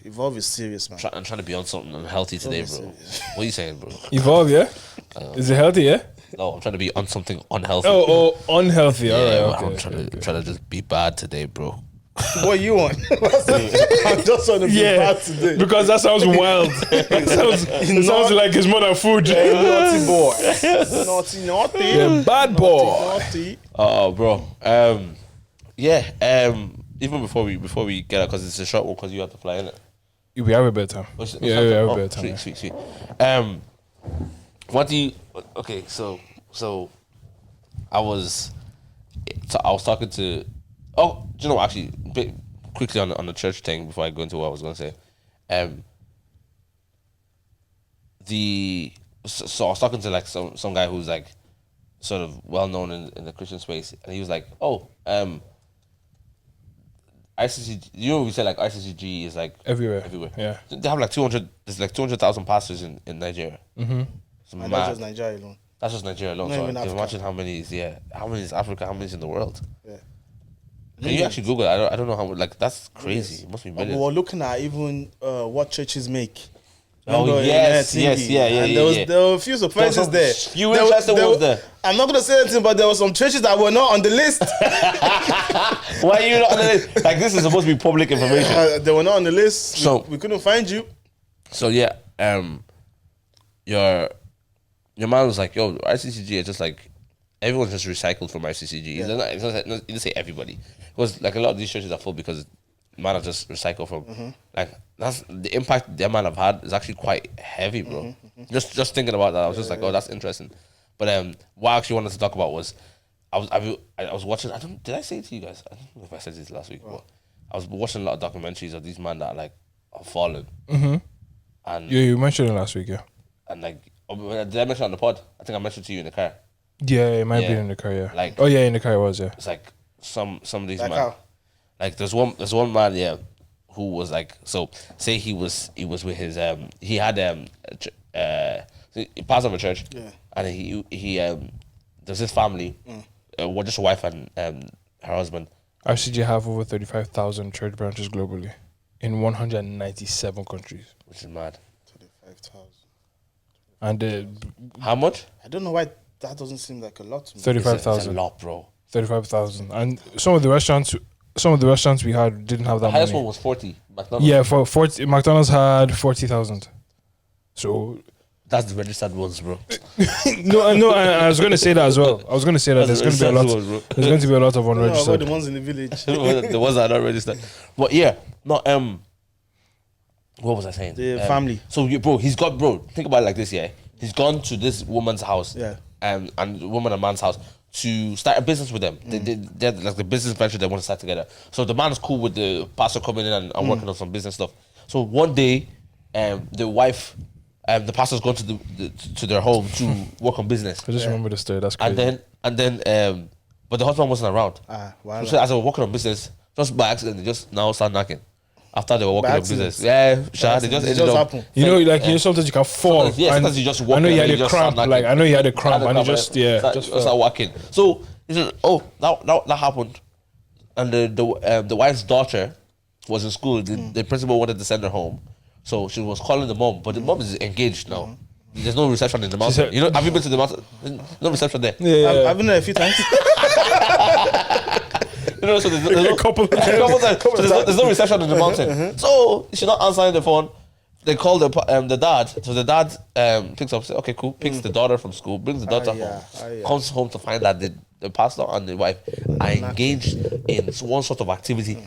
Evolve is serious, man. I'm trying to be on something unhealthy today, bro. What are you saying, bro? Evolve, yeah. Is it healthy? Yeah. No, I'm trying to be on something unhealthy. Oh, unhealthy. yeah, All right. bro, Okay. I'm trying to just be bad today, bro. What you want? I'm just trying to be bad today. Because that sounds wild. It sounds like it's more than food. Naughty boy. Naughty. Yeah, bad boy. Naughty. Oh, bro. Even before we get out, because it's a short one, because you have to fly in it. We have a better time. Yeah, we have a better time. Sweet. What do you? Okay, so I was talking to. Oh, do you know, actually, quickly on the church thing before I go into what I was going to say. So I was talking to like some guy who's like sort of well known in the Christian space, and he was like, ICCG. You know, we say like ICCG is like Everywhere. Yeah, Yeah. they have like 200. There's like 200,000 pastors in Nigeria. And that's just Nigeria alone. That's just Nigeria alone. Not So even Africa. imagine how many is Africa, how many is in the world. Yeah. Can you actually Google it? I don't know how. Like that's crazy. It must be millions. We're looking at even what churches make. Oh, Remember, yes, in yes, yeah. And there were a few surprises there. Few interesting ones there. I'm not gonna say anything, but there were some churches that were not on the list. Why are you not on the list? Like this is supposed to be public information. They were not on the list. So- we couldn't find you. So yeah, your man was like, "Yo, ICCG is just like everyone's just recycled from ICCG." He didn't say everybody. Because like a lot of these churches are full because man have just recycled from. Like that's the impact their man have had is actually quite heavy, bro. Just thinking about that, I was just like, oh, that's interesting. But what I actually wanted to talk about was I was watching. Did I say it to you guys? I don't know if I said this last week, but I was watching a lot of documentaries of these men that like are fallen. And Yeah, you mentioned it last week, yeah. and like, did I mention it on the pod? I think I mentioned it to you in the car. Yeah, it might be Yeah. in the car, yeah. Like- oh yeah, in the car it was, yeah. It's like some of these Like men. how? Like there's one man, yeah, who was like, so say he was with his he had he passed of a church, and he there's his family, just a wife and her husband. RCG have over 35,000 church branches globally in 197 countries. Which is mad. 35,000. And How much? I don't know why that doesn't seem like a lot to me. It's a 35,000. lot, bro. 35,000. And some of the restaurants we had didn't have The that highest many. one was 40. McDonald's. Yeah, for 40, McDonald's had 40,000. So That's the registered ones, bro. no, I was going to say that as well. I was going to say that That's there's going to be a lot. ones, bro. There's going to be a lot of I don't know about unregistered. the ones in the village. The ones that are not registered. But yeah, no, what was I saying? The family. So bro, think about it like this, yeah. He's gone to this woman's house, Yeah. and woman and man's house to start a business with them. They're like the business venture they want to start together. So the man's cool with the pastor coming in and working on some business stuff. So one day, the wife, the pastor's gone to their home to work on business, I just remember the story. That's crazy. and then, but the husband wasn't around. Wow. So as they were working on business, just by accident, they just now start knocking. After they were working By on business, accident? yeah, they just It ended just up. happened. You know, like you know, sometimes you can fall. Sometimes- yeah, and sometimes you just walk I know in you and had you a just start cramp. knocking. Like I know you had a cramp, and you just start walking. So he said, "Oh, that happened," and the wife's daughter was in school. The principal wanted to send her home, so she was calling the mom, but the mom is engaged now. There's no reception in the mountain. said- You know, have you been to the mountain? No reception there. I've been there a few times. You know, so there's no, A couple of couple times. So there's no reception in the mountain. So she's not answering the phone. They call the dad. So the dad picks up, say, okay, cool. Picks the daughter from school, brings the daughter home, comes home to find that the pastor and the wife are engaged in one sort of activity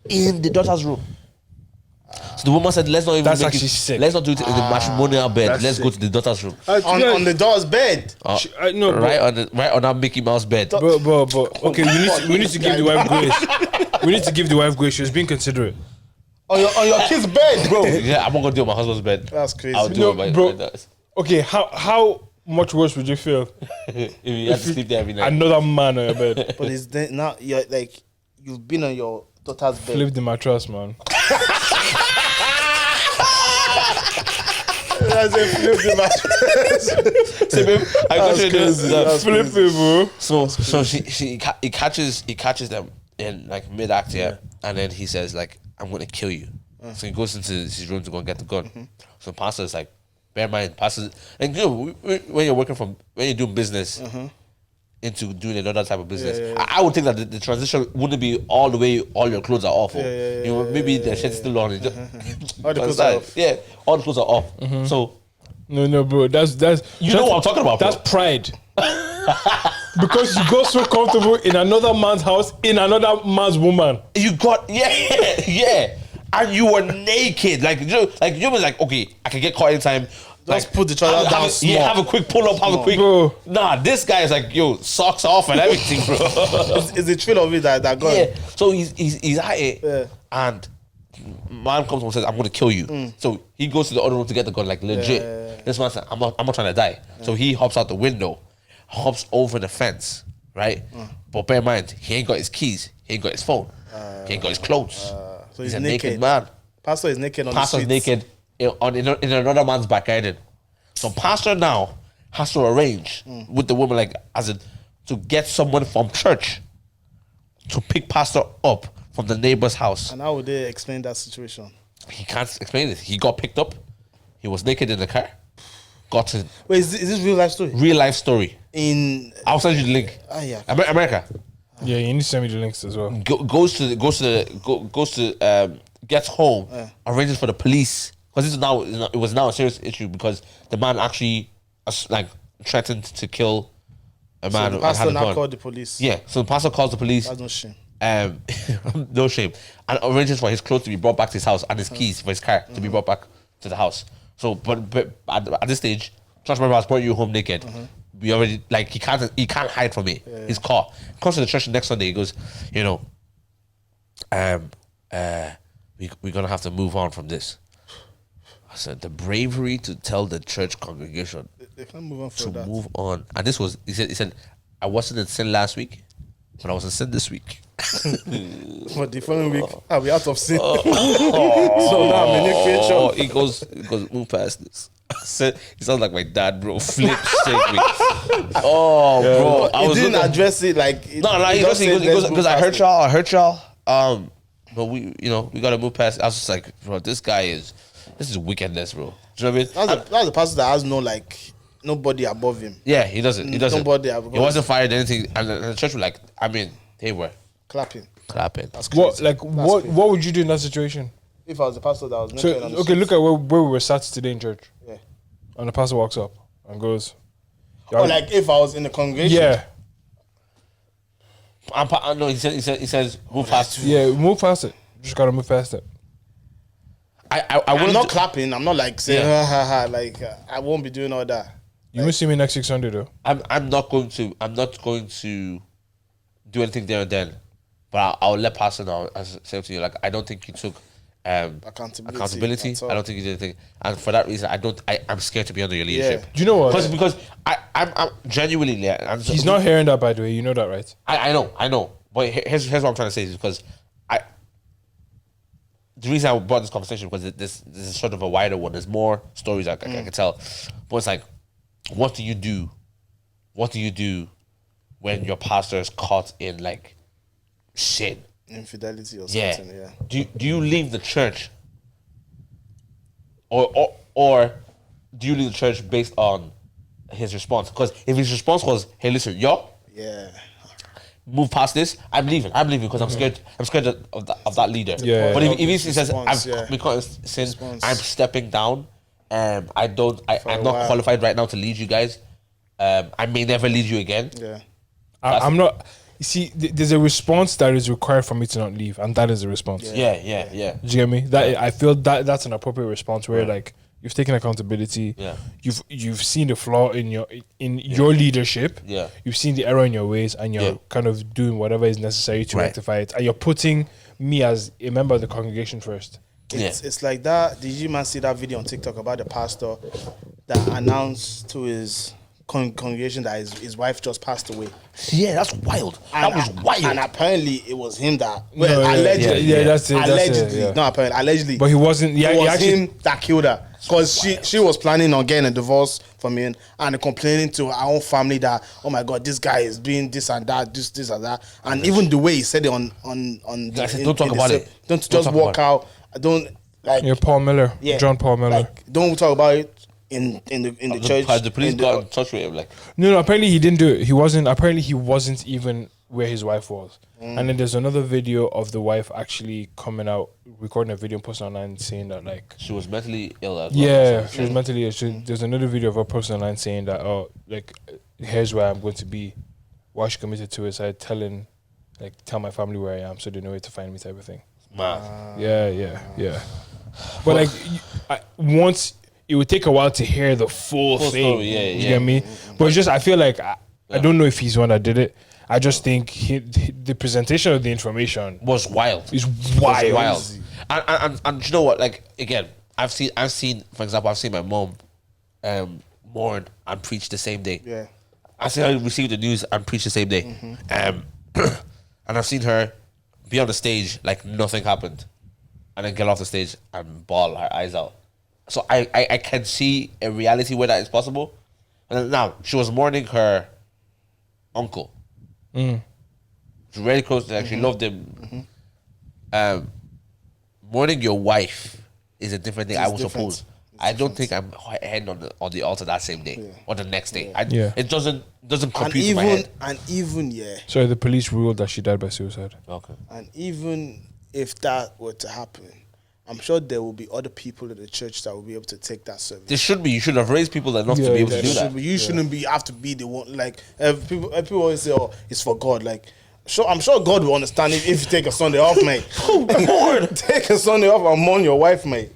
in the daughter's room. So the woman said, let's not even That's make actually it, sick. let's not do it in the matrimonial bed. that's Let's go sick. to the daughter's room. On the daughter's bed. No, Right on that Mickey Mouse bed. but okay, we need to give the wife grace. We need to give the wife grace. She was being considerate. On your kid's bed, bro. Yeah, I'm not gonna do it on my husband's bed. That's crazy. I'll do No, it by bro. that. Okay, how much worse would you feel If you had to sleep there every night. another man on your bed? But it's then now you're like you've been on your daughter's bed. Flip the mattress, man. That's a flip the mattress. See, babe, I got you crazy. That's Flip it, bro. So he catches them in like mid act, yeah, and then he says like, I'm gonna kill you. So he goes into his room to go and get the gun. So pastor is like, bear in mind, pastor, and you know when you're doing business into doing another type of business, I would think that the transition wouldn't be all the way all your clothes are off. You know, maybe the shirt's still on. All the clothes are off. Yeah, all the clothes are off. So No, bro. That's you know what I'm talking about, bro. That's pride. Because you got so comfortable in another man's house, in another man's woman. You got yeah, and you were naked. Like you was like, okay, I can get caught anytime. Just put the trouser down small. Yeah, have a quick pull up, have a quick. Bro. Nah, this guy is like, yo, socks off and everything, bro. It's the thrill of it that gun. Yeah. So he's at it, Yeah. and man comes and says, "I'm gonna kill you." So he goes to the other room to get the gun, like legit. This man said, "I'm not trying to die." So he hops out the window, hops over the fence, right? But bear in mind, he ain't got his keys, he ain't got his phone, he ain't got his clothes. So he's a naked man. Pastor is naked on Pastor's the streets. naked in another man's back garden. So pastor now has to arrange with the woman, like as in to get someone from church to pick pastor up from the neighbor's house. And how would they explain that situation? He can't explain it. He got picked up. He was naked in the car. Got to Wait, is this real life story? real life story. I'll send you the link. yeah. America Yeah, you need to send me the links as well. gets home, arranges for the police because it was now a serious issue because the man actually like threatened to kill a man. So the and pastor had a now gun. called the police. Yeah, so the pastor calls the police. That's no shame. No shame, and arranges for his clothes to be brought back to his house and his keys for his car to be brought back to the house. So, but at this stage, church member has brought you home naked. We already like he can't hide from it. His car comes to the church the next Sunday. He goes, you know, we're gonna have to move on from this. I said the bravery to tell the church congregation They can't move on to from that. move on, and this was he said I wasn't in sin last week, but I was in sin this week. But the following week, I'll be out of sin. So now I'm a new creation. He goes, move past this. I said, he sounds like my dad, bro. Flip, shake me. Oh, bro. I He was didn't looking. address it like. No, he just goes, said, "Let's because move I past heard it." y'all. But we gotta move past. I was just like, bro, this is wickedness, bro. Do you know what I mean? That's the pastor that has nobody above him. Yeah, he doesn't. Nobody above He wasn't fired anything, and the church was like, they were Clapping. clapping. That's crazy. What would you do in that situation? If I was the pastor that was So naked on the okay, look at where we were sat today in church, Yeah. and the pastor walks up and goes, Or like if I was in the congregation. "Yeah, No, he says move past. yeah, move past it. Just gotta move past it." I I'm wouldn't. not clapping. I'm not like saying Yeah. ha ha ha. Like I won't be doing all that. You won't see me next week Sunday though. I'm not going to do anything there and then, but I'll let Pastor know. As I said to you, like I don't think you took accountability. at all. I don't think you did anything, and for that reason, I'm scared to be under your leadership. Do you know what? Because I'm genuinely. Yeah, He's not hearing that, by the way. You know that, right? I know. But here's what I'm trying to say is because the reason I brought this conversation because this is sort of a wider one. There's more stories I can tell, but it's like, what do you do? What do you do when your pastor is caught in like sin? Infidelity or Yeah. something. Yeah. Do you leave the church, or do you leave the church based on his response? Because if his response was, "Hey, listen, yo, Yeah. move past this," I'm leaving because I'm scared. I'm scared of that leader. Yeah. But if he says, Response, "I've become sin, Response. I'm stepping down. I'm a not while. qualified right now to lead you guys. I may never lead you again." Yeah. I'm not. You see, there's a response that is required for me to not leave, and that is a response. Yeah. Do you get me? That I feel that's an appropriate response where like you've taken accountability. Yeah. You've seen the flaw in your leadership. Yeah. You've seen the error in your ways, and you're kind of doing whatever is necessary to rectify it. And you're putting me as a member of the congregation first. It's like that. Did you man see that video on TikTok about the pastor that announced to his congregation that his wife just passed away? Yeah, that's wild. That was wild. And apparently it was him that allegedly. That's it. Allegedly, Yeah. no, apparently, allegedly. But he wasn't. Yeah, it was he actually, him that killed her because she was planning on getting a divorce from him and complaining to her own family that, oh my God, this guy is doing this and that, this and that, and even the way he said it on don't talk about it. Don't just walk out. Don't like. Yeah, Paul Miller. Yeah, John Paul Miller. Like, don't talk about it in the church. Has the police got in touch with him? Like, No, apparently he didn't do it. Apparently he wasn't even where his wife was. And then there's another video of the wife actually coming out, recording a video and posting online saying that like she was mentally ill as well. yeah, she was mentally ill. There's another video of her posting online saying that here's where I'm going to be. Why she committed suicide, tell my family where I am so they know where to find me type of thing. Man. Yeah. But like once it would take a while to hear the full thing. Story, You get me? But it's just I feel like I don't know if he's the one that did it. I just think the presentation of the information Was wild. is wild. Was wild. And you know what? Like again, I've seen, for example, I've seen my mom mourn and preach the same day. Yeah. I've seen her receive the news and preach the same day. And I've seen her be on the stage like nothing happened, and then get off the stage and bawl her eyes out. So I can see a reality where that is possible. And then now she was mourning her uncle. She's really close to, like, she loved him. Mourning your wife is a different thing. I would suppose. I don't think I'm heading on the altar that same day or the next day. It doesn't compute in my head. And even So the police ruled that she died by suicide. Okay. And even if that were to happen, I'm sure there will be other people in the church that will be able to take that service. There should be. You should have raised people enough to be able to do that. You shouldn't have to be the one. Like people always say, "Oh, it's for God." Like, I'm sure God will understand if you take a Sunday off, mate. Take a Sunday off and mourn your wife, mate.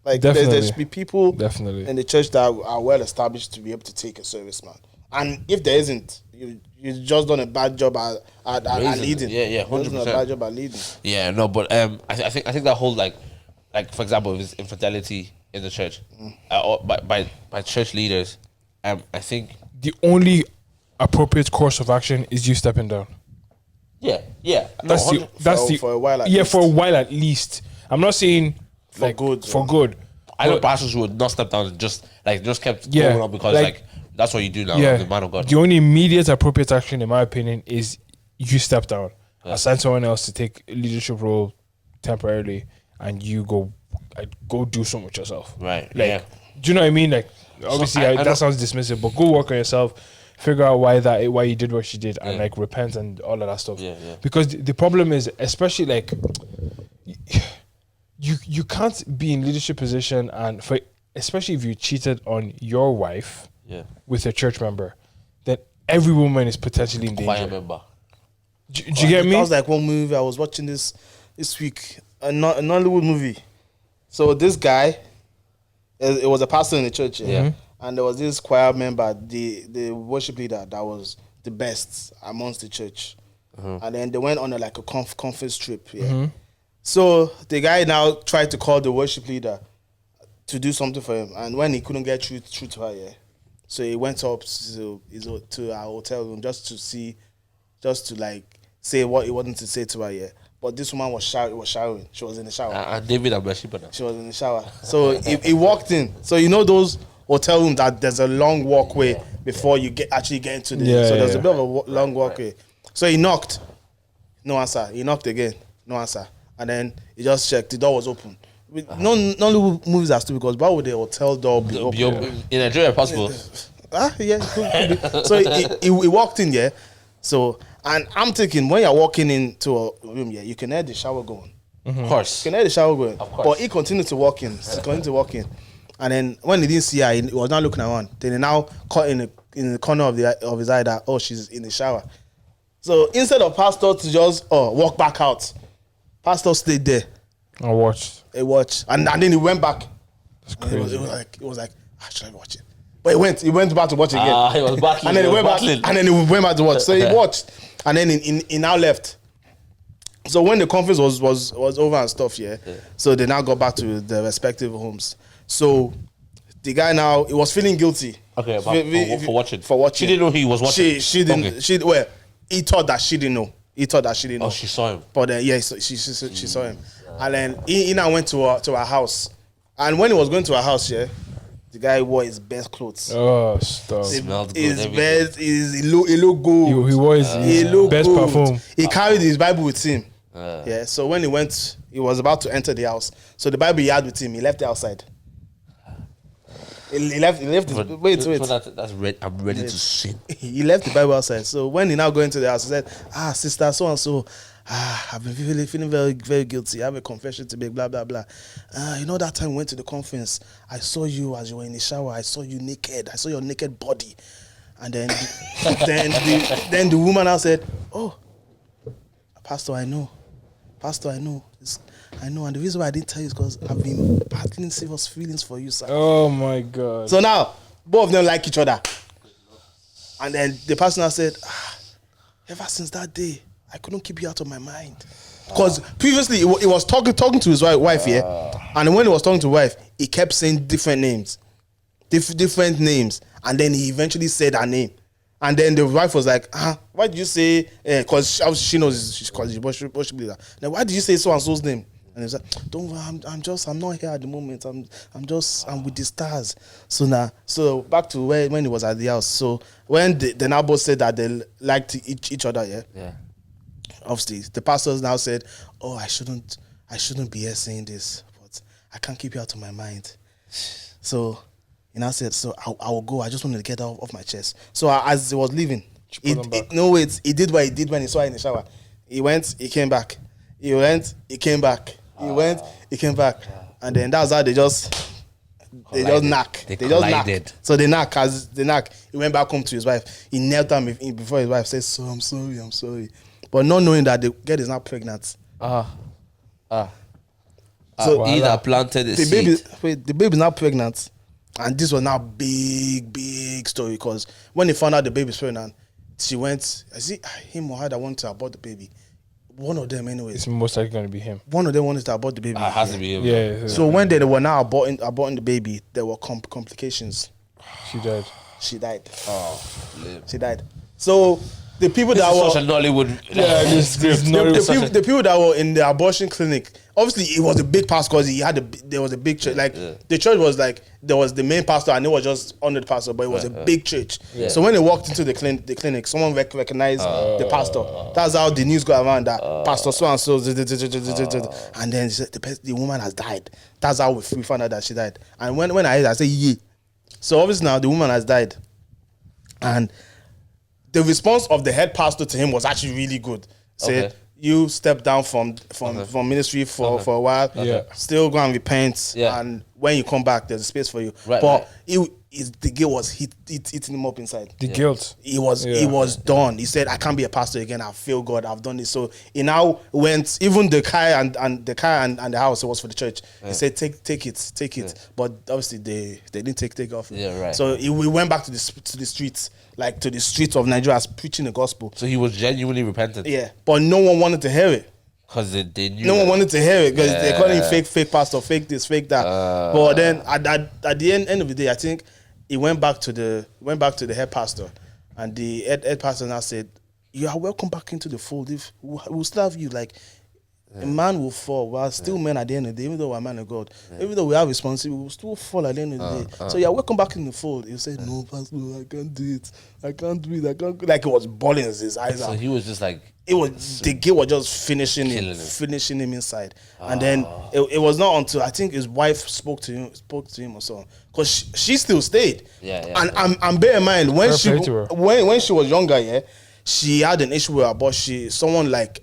Like, there should be people in the church that are well established to be able to take a service, man. And if there isn't, you just done a bad job at leading. Yeah, 100%. A bad job at leading. Yeah, no, but I think that whole like for example, if it's infidelity in the church, or by church leaders, I think The only appropriate course of action is you stepping down. yeah. For a while at yeah, least. for a while at least. I'm not saying For good. For good. I know But- pastors who would not step down and just kept going on because like that's what you do now, Yeah, the man of God. the only immediate appropriate action, in my opinion, is you step down, assign someone else to take a leadership role temporarily, and you go do something with yourself. Right, Like, yeah. do you know what I mean? Like, obviously, I that don't- sounds dismissive, but go work on yourself. Figure out why you did what you did, and like repent and all of that stuff. Yeah. Because the problem is, especially like, you can't be in leadership position especially if you cheated on your wife with a church member, then every woman is potentially in Choir danger. member. Do you get me? That was like one movie I was watching this week, a Nollywood movie. So this guy, it was a pastor in the church, and there was this choir member, the worship leader that was the best amongst the church, and then they went on a conference trip. So the guy now tried to call the worship leader to do something for him, and when he couldn't get through to her, so he went up to our hotel room just to like say what he wanted to say to her. But this woman was showering. She was in the shower. And David and Bathsheba now. She was in the shower. So he walked in. So you know those hotel rooms that there's a long walkway before you actually get into the. So there's a bit of a long walkway. So he knocked, no answer. He knocked again, no answer. And then he just checked. The door was open. None of the movies are stupid because why would the hotel door be open? In Nigeria, possible. Yeah. Could be. So he walked in, So, and I'm thinking, when you're walking into a room, you can hear the shower going. Of course. You can hear the shower going. Of course. But he continued to walk in. And then when he didn't see her, he was not looking around. Then he now caught in the corner of his eye that, she's in the shower. So instead of pastor to just walk back out, pastor stayed there. I watched. He watched, and then he went back. It's crazy. It was like, should I watch it? But he went back to watch again. He was battling. And then he went back, and then he went back to watch. So he watched, and then he now left. So when the conference was over and stuff, so they now got back to their respective homes. So the guy now, he was feeling guilty. Okay, for watching. For watching. She didn't know he was watching. She didn't. Okay. He thought that she didn't know. Oh, she saw him. But then, she saw him, and then he now went to her house. And when he was going to her house, the guy wore his best clothes. Oh, stop. Smelled good. His best, he looked good. He wore his best good. perfume. He carried his Bible with him. So when he was about to enter the house. So the Bible he had with him, he left it outside. He left it. Wait. That's red. I'm ready to sin. He left the Bible outside. So when he now go into the house, he said, sister, so and so, I've been feeling very, very guilty. I have a confession to make, blah, blah, blah. That time we went to the conference, I saw you as you were in the shower. I saw you naked. I saw your naked body. And then then the woman now said, oh, Pastor, I know. I know, and the reason why I didn't tell you is because I've been battling serious feelings for you, sir. Oh my God. So now, both of them like each other. And then the pastor now said, ever since that day, I couldn't keep you out of my mind. Because previously, he was talking to his wife, and when he was talking to his wife, he kept saying different names. Different names. And then he eventually said her name. And then the wife was like, why did you say, because she knows she's called worship leader. Now, why did you say so-and-so's name? And he was like, don't worry, I'm not here at the moment. I'm with the stars. So back to when he was at the house. So when they now both said that they liked each other, obviously, the pastors now said, oh, I shouldn't be here saying this, but I can't keep you out of my mind. So he now said, so I will go. I just wanted to get off my chest. So as he was leaving, he did what he did when he saw her in the shower. He went, he came back. He went, he came back. He went, he came back. And then that's how they just knock. They just knock. So they knock. As they knock, he went back home to his wife. He knelt down before his wife said, so I'm sorry. But not knowing that the girl is not pregnant. So he that planted the seed. The baby's not pregnant. And this was now big story because when they found out the baby's pregnant, she went, is it him or her that wanted to abort the baby? One of them anyway. It's most likely going to be him. One of them wanted to abort the baby. It has to be him. Yeah. So when they were now aborting the baby, there were complications. She died. She died. So the people that were such a Nollywood. the people that were in the abortion clinic, obviously it was a big pastor because there was a big church. The church was like there was the main pastor and it was just under the pastor, but it was a big church. So when they walked into the clinic, someone recognized the pastor. That's how the news got around that pastor so and so, and then the woman has died. That's how we found out that she died. And when I heard it, I said, yeah. So obviously now the woman has died, and the response of the head pastor to him was actually really good. Said, you step down from ministry for a while. Still go and repent. And when you come back, there's a space for you. But the guilt was eating him up inside. The guilt. He was done. He said, I can't be a pastor again. I've failed God. I've done this. So he now went, even the car and the house, it was for the church. He said, take it. But obviously they didn't take it off. So we went back to the streets. Like to the streets of Nigeria preaching the gospel. So he was genuinely repentant. Yeah, but no one wanted to hear it. Because they knew. No one wanted to hear it because they're calling him fake pastor, fake this, fake that. But then at the end of the day, I think he went back to the head pastor, and the head pastor now said, "You are welcome back into the fold. If we'll still have you, like a man will fall. We are still men at the end of the day, even though we're men of God. Even though we have responsibility, we will still fall at the end of the day. So you are welcome back in the fold." He said, "No, pastor, I can't do it. I can't do it. I can't." Like it was bawling his eyes out. So he was just like. It was the guilt was just finishing him inside, and then it was not until I think his wife spoke to him or so, because she still stayed. And bear in mind when she was younger, she had an issue with her, but someone like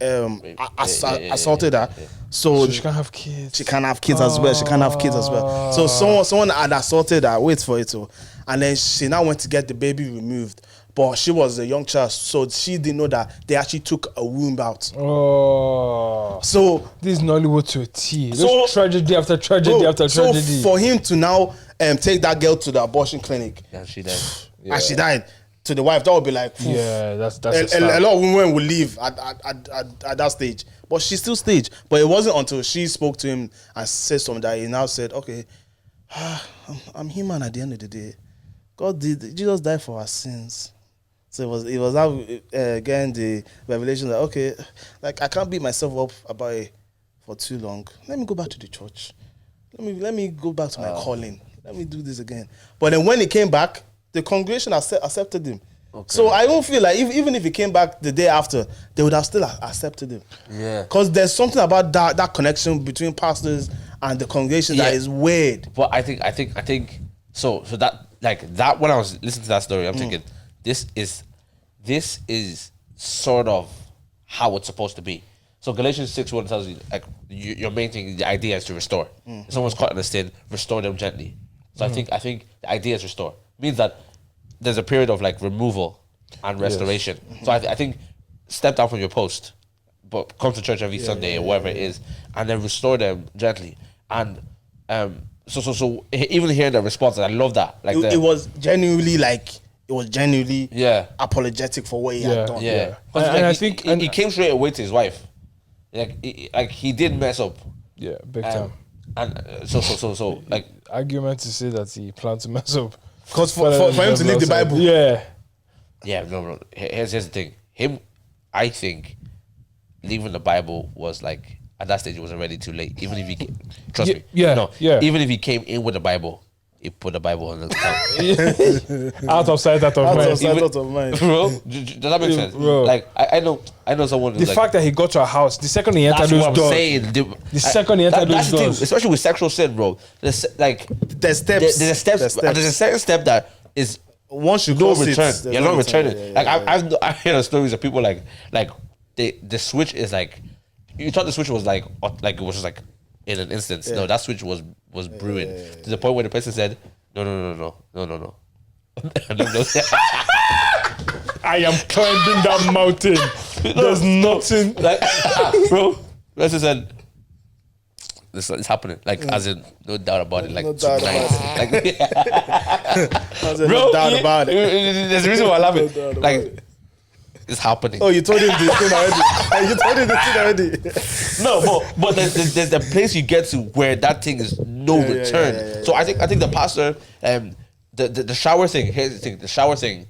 assaulted her. So she can't have kids. She can't have kids as well. So someone had assaulted her. Wait for it, and then she now went to get the baby removed. but she was a young child, so she didn't know that they actually took a womb out. Oh, So this is Nollywood to a T. So- Just tragedy after tragedy after so tragedy. for him to now take that girl to the abortion clinic, And she died. and she died, to the wife, that would be like, poof. Yeah, that's A lot of women will leave at that stage, but she still staged. But it wasn't until she spoke to him and said something that he now said, okay, I'm human at the end of the day. Jesus died for our sins. So it was now again the revelation that, okay, like I can't beat myself up about it for too long. Let me go back to the church. Let me go back to my calling. Let me do this again. But then when he came back, the congregation accepted him. Okay. So I don't feel like even if he came back the day after, they would have still accepted him. Yeah. Because there's something about that connection between pastors and the congregation that is weird. But I think so that like that when I was listening to that story, I'm thinking this is sort of how it's supposed to be. So Galatians 6:1 tells you like your main thing, the idea is to restore. If someone's caught in a sin, restore them gently. So I think the idea is restore. Means that there's a period of like removal and restoration. So I think step down from your post, but come to church every Sunday or whatever it is, and then restore them gently. And so even hearing the response, I love that. Like it was genuinely apologetic for what he had done. Yeah. And I think he came straight away to his wife. Like he did mess up. Yeah, big time. And so like Argument to say that he planned to mess up. Because for him to leave the Bible. Yeah, no. Here's the thing. I think leaving the Bible was like at that stage it was already too late. Even if he trust me. Even if he came in with the Bible, he put the Bible on the account. Out of sight, out of mind. Out of mind. Bro, does that make sense? Bro. Like I know someone. The fact that he got to a house, the second he entered that's those what I'm doors, saying. the second he entered That's those the thing, doors, especially with sexual sin, bro. There's like There's steps. There's a second step that is once you no cross return. it, You're not returning. Like I've heard stories of people like the switch is like you thought the switch was like it was just like in an instance. No, that switch was brewing to the point where the person said, no. I am climbing that mountain. There's nothing. Like, bro, person said, it's happening. Like, as in, no doubt about it. Like, No doubt tonight. about Like, Bro, bro, no doubt about it. there's a reason why I love No it. doubt about Like, it's happening. Oh, you told him the thing already. You told him the thing already. No, but there's a place you get to where that thing is no return. So I think the pastor, the shower thing. Here's the thing: the shower thing.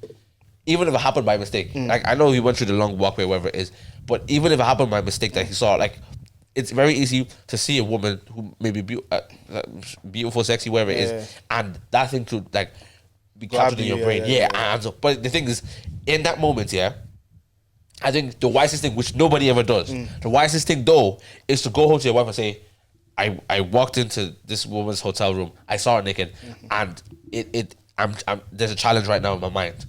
Even if it happened by mistake, like I know he went through the long walkway, whatever it is, but even if it happened by mistake that he saw, like it's very easy to see a woman who may be beautiful, sexy, whatever it is, and that thing to like be captured in your brain. And so, but the thing is, in that moment, I think the wisest thing, which nobody ever does, the wisest thing though, is to go home to your wife and say, I walked into this woman's hotel room, I saw her naked, and there's a challenge right now in my mind.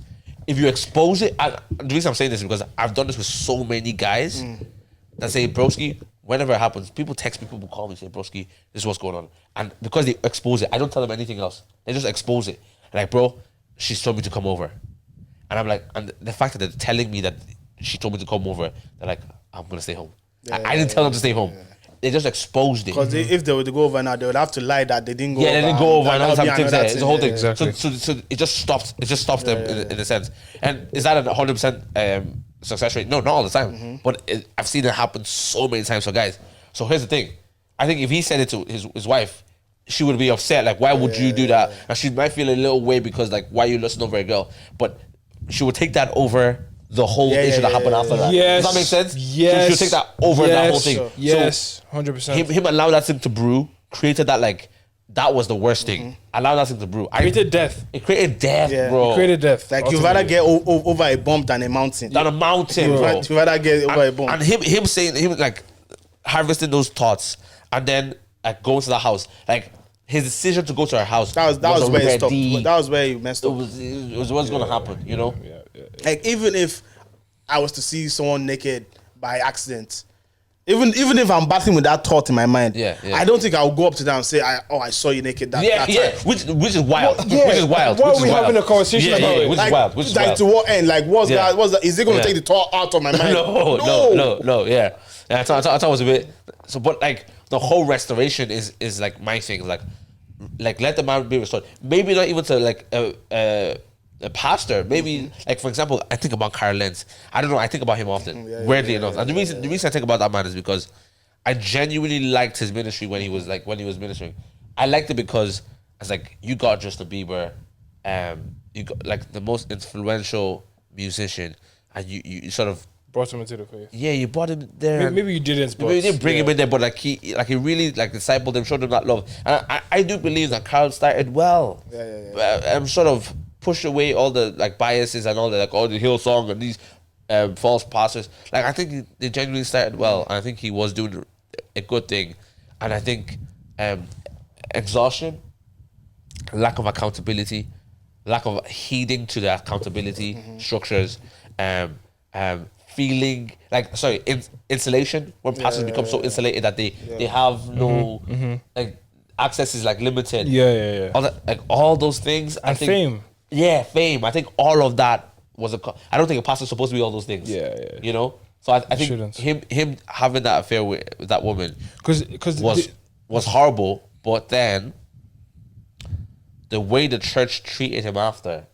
If you expose it, the reason I'm saying this is because I've done this with so many guys that say, broski, whenever it happens, people text me, people call me, say, broski, this is what's going on. And because they expose it, I don't tell them anything else. They just expose it. Like, bro, she's told me to come over. And I'm like, and the fact that they're telling me that she told me to come over, they're like, I'm going to stay home. I didn't tell them to stay home. They just exposed it. Because if they were to go over now, they would have to lie that they didn't go over. Yeah, they didn't go over and all that things there. It's a whole thing. Exactly. So it just stops. It just stops them in a sense. And is that a 100% success rate? No, not all the time. But I've seen it happen so many times for guys. So here's the thing. I think if he said it to his wife, she would be upset. Like, why would you do that? And she might feel a little way because, like, why you listen over a girl? But she would take that over the whole issue that happened after that. Yes. Does that make sense? Yes. She'll take that over that whole thing. Sure. Yes, 100%. Him allow that thing to brew, created that, like, that was the worst thing. Allow that thing to brew. Created death. It created death, bro. It created death. Like, you'd rather get over a bump than a mountain. Down a mountain, bro. You'd rather get over a bump. And him saying, like, harvesting those thoughts and then, like, going to the house. Like, his decision to go to her house. That was where it stopped. already- That was where you messed It up. was what's going to happen, you know? Like, even if I was to see someone naked by accident, Even if I'm battling with that thought in my mind, Yeah. I don't think I'll go up to them and say, I saw you naked that Yeah, time. which is wild. Well, yeah. Which is wild. Why which are we is wild. having a conversation about it? Which Like, is wild. Which is like wild. to what end? Like, what's Yeah. that? What's that? Is it going to Yeah. take the thought out of my mind? No. Yeah. I thought it was a bit. So, but like the whole restoration is like my thing. Like let the man be restored. Maybe not even to like a pastor. Maybe like for example, I think about Carl Lenz. I don't know. I think about him often. Weirdly enough, and the reason I think about that man is because I genuinely liked his ministry when he was ministering. I liked it because I was like, you got Justin Bieber, you got like the most influential musician, and you sort of Brought him into the faith. yeah, you brought him there. Maybe you didn't. Maybe you didn't bring him in there, but like he really like discipled him, showed him that love. And I do believe that Carl started well. I'm sort of pushed away all the like biases and all the like all the Hillsong and these false pastors. Like I think they genuinely started well, and I think he was doing a good thing. And I think exhaustion, lack of accountability, lack of heeding to the accountability structures, feeling like insulation when pastors become so insulated that they have no like access is like limited. All that, like all those things And fame. Yeah, fame. I think all of that was I don't think a pastor's supposed to be all those things. You know. So I think Shouldn't. him having that affair with that woman Because was horrible. But then the way the church treated him after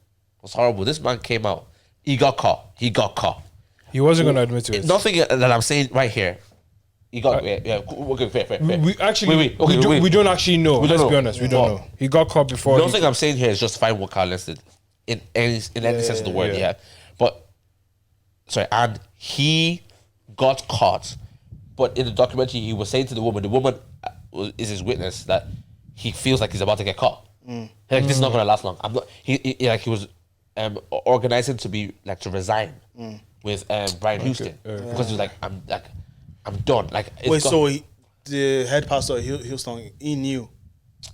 was horrible. This man came out. He got caught. he wasn't going to admit to it. Nothing that I'm saying right here. He got okay, fair. We actually Wait, okay, we wait. don't actually know. We don't Let's know. be honest, we don't know. He got caught before. Nothing I'm saying here is justifying what Carl Lenz did in any sense of the word. Yeah. But sorry, and he got caught. But in the documentary, he was saying to the woman is his witness that he feels like he's about to get caught. Like this is not going to last long. I'm not. He was organizing to be like to resign with Brian Houston because he was like I'm done. Like it's Wait, gone. so the head pastor of Hillsong, he knew.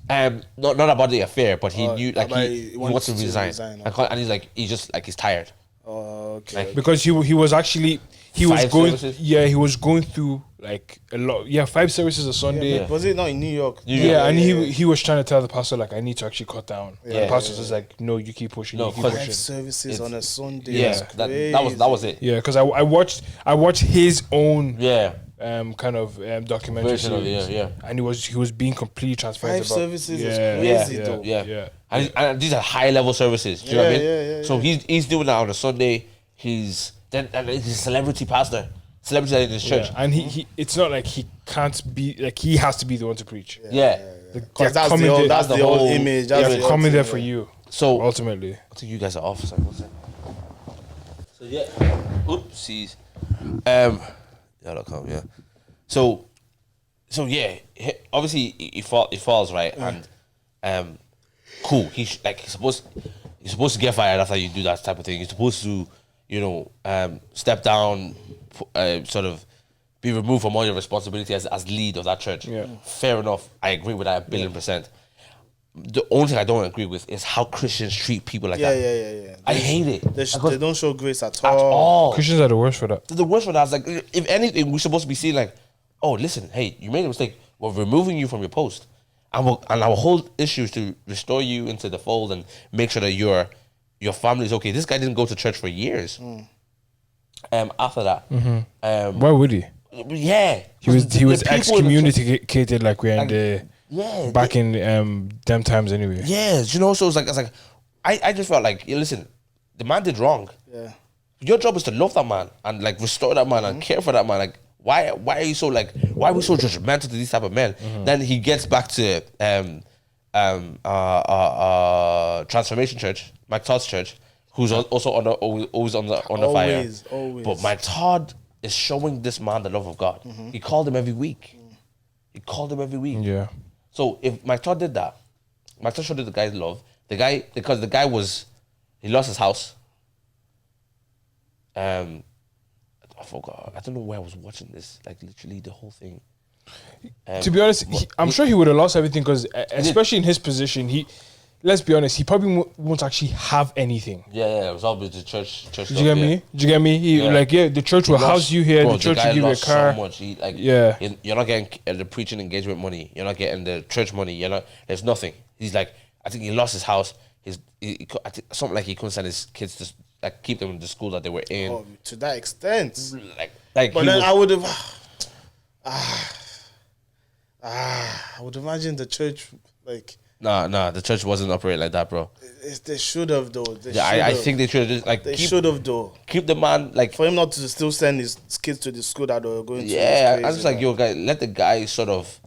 Not about the affair, but he knew like but he wants to resign. And he's like he's tired. Okay. Like, because he was actually he was Five going services? he was going through like a lot 5 services a Sunday. Yeah. Was it not in New York? And he was trying to tell the pastor like I need to actually cut down. The pastor was like, no, you keep pushing. No, you keep 'cause 5 pushing. services on a Sunday. yeah, That's that was it. Yeah, because I watched his own Yeah. kind of documentary Version of it, series. yeah. And he was being completely transparent 5 about services is yeah, crazy yeah, though. Yeah. And these are high level services. Do you know what I mean? Yeah. So he's doing that on a Sunday. He's a celebrity pastor, celebrity in his church. Yeah. And he it's not like he can't be like he has to be the one to preach. Yeah. They're That's coming the there- that's the the old whole- image. they're That's the coming old there thing, for yeah. you. So Ultimately. I think you guys are off. Sorry, one second. So yeah. Oopsies. Yeah. .com, yeah. So yeah. Obviously he falls right, and cool. He's supposed to get fired after you do that type of thing. You're supposed to, step down, sort of be removed from all your responsibility as lead of that church. Yeah. Fair enough. I agree with that 1,000,000,000%. The only thing I don't agree with is how Christians treat people like that. Yeah. I hate it. They don't show grace at At all. all. Christians are the worst for that. The worst for that is like, if anything, we're supposed to be seen like, oh, listen, hey, you made a mistake. We're removing you from your post. And our whole issue is to restore you into the fold and make sure that your family is okay. This guy didn't go to church for years. After that. Why would he? Yeah. He was The people in the church- excommunicated like we're in the Yeah. back in them times anyway. Yeah, so it's like I just felt like, listen, the man did wrong. Yeah. Your job is to love that man and like restore that man and care for that man. Like, why are you so like, why are we so judgmental to these type of men? Then he gets back to Transformation Church, Mike Todd's church, who's also always on the fire. Always. But Mike Todd is showing this man the love of God. He called him every week. Yeah. So if Mike Todd did that, Mike Todd showed the guy's love. Because the guy he lost his house. I forgot. I don't know where I was watching this. Like literally the whole thing. To be honest, I'm sure he would have lost everything because, especially in his position, let's be honest, he probably won't actually have anything. Yeah, it was all with the church. Do you get me? Do you get me? The church will house you here. Bro, The church guy will give you a lost car. So much. Yeah. You're not getting the preaching engagement money. You're not getting the church money. You're not. There's nothing. He's like, I think he lost his house. I think something like he couldn't send his kids to like keep them in the school that they were in. Oh, to that extent. Like. But then I would have. I would imagine the church like. Nah. The church wasn't operating like that, bro. They should have though. I think they should have just like. They should have though. Keep the man like. For him not to still send his kids to the school that they were going to. Yeah, I was like, yo, guy, let the guy sort of.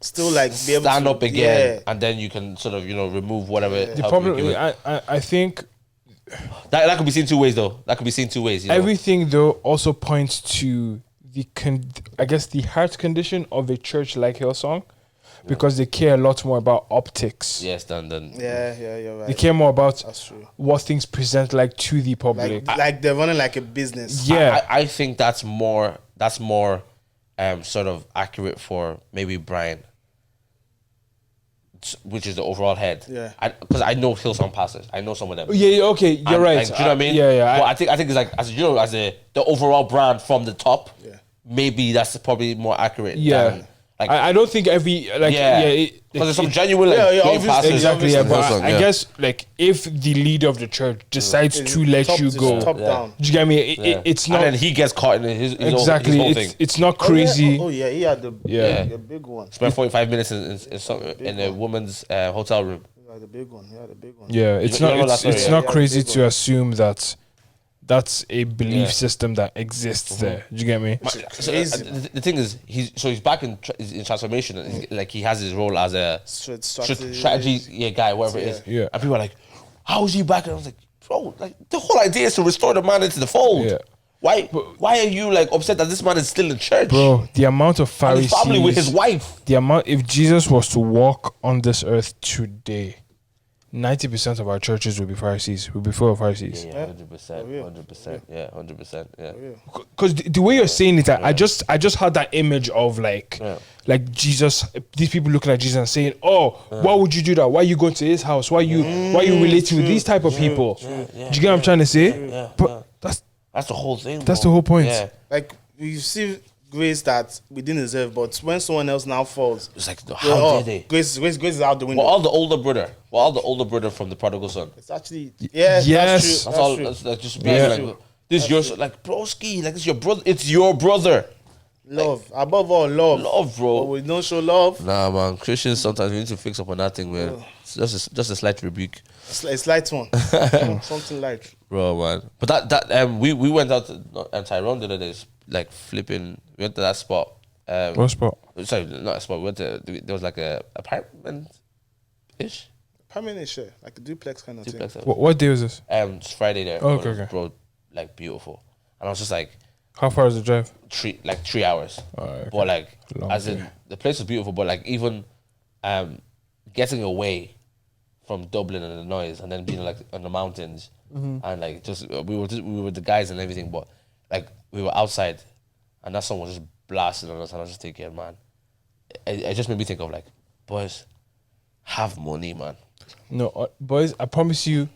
Still like be able stand to, up again, and then you can sort of remove whatever. The problem, I think that could be seen two ways though. That could be seen two ways. Everything though also points to the the heart condition of a church like Hillsong, because they care a lot more about optics. Yes, than yeah, you're right. They care more about That's true. what things present like to the public. Like they're running like a business. Yeah, I think that's more sort of accurate for maybe Brian, which is the overall head. Yeah. Because I know Hillsong pastors. I know some of them. Yeah, okay, you're right. Like, do you know what I mean? Yeah. But I think it's like as the overall brand from the top. Yeah. Maybe that's probably more accurate. Yeah. Than, like, I don't think every because there's some genuine Yeah, great pastors. exactly. Yeah, in but Hillsong, I guess like if the leader of the church decides to let you go, top down. do you get me? It's not. And then he gets caught in his Exactly, whole thing. it's not crazy. Oh yeah, he had the big one. Spent 45 minutes in a woman's hotel room. He had the big one. Yeah, it's You not. know that It's story, not yeah? crazy Yeah, big to one. assume that that's a belief system that exists there. Do you get me? So, the thing is, he's back in transformation. And like he has his role as a strategy guy, whatever it is. Yeah. And people are like, "How is he back?" And I was like, "Bro, like the whole idea is to restore the man into the fold. Yeah. Why are you like upset that this man is still in church, Bro, the amount of and Pharisees, his family with his wife? the amount. If Jesus was to walk on this earth today, 90% of our churches will be Pharisees. Will be full of Pharisees. Yeah, 100%, yeah, 100%, yeah. Because the way you're saying it, I just had that image of like Jesus, these people looking at Jesus and saying, "Oh, why would you do that? Why you going to his house? Why you relating with these type of people?" Do you get what I'm trying to say? Yeah, But that's the whole thing. the bro. whole point. Yeah. Like you see grace that we didn't deserve, but when someone else now falls, It's like, how did they? Grace is out the window. Well, all the older brother from the prodigal son. It's actually Yes. That's That's all. true. That's just being like, this is your like broski, like it's your brother. It's your brother. Love above all, love, bro. But we don't show love. Nah, man. Christians sometimes we need to fix up on that thing, man. It's just a slight rebuke, It's a slight one, something light. bro, man. But that we went out to Tyrone the other day, like flipping. We went to that spot. What spot? Sorry, not a spot. We went to there was like a apartment ish. Permanent share, like a duplex kind of Duplex. thing. What day was this? It's Friday there. Oh, okay. Bro, like beautiful. And I was just like How far is the drive? 3 hours. Okay. But like Long as in day. the place was beautiful, but like even getting away from Dublin and the noise and then being like on the mountains and like just we were the guys and everything, but like we were outside and that song was just blasting on us and I was just thinking, man, it just made me think of like, boys, have money, man. No, boys, I promise you,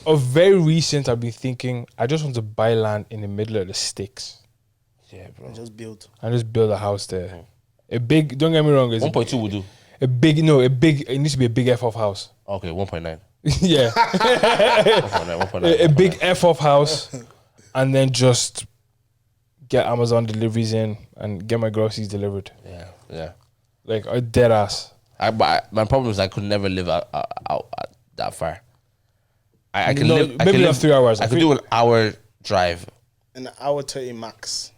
of very recent, I've been thinking, I just want to buy land in the middle of the sticks Yeah, bro. Just build. and just build a house there. A big, don't get me wrong, 1.2 would do. it needs to be a big F-off house. Okay, 1.9. Yeah. 1.9. A big F-off house and then just get Amazon deliveries in and get my groceries delivered. Yeah. Like, a dead ass. But my problem is I could never live out that far. I can No, live. I maybe can not live, 3 hours. I could do an hour drive. An hour 30 max.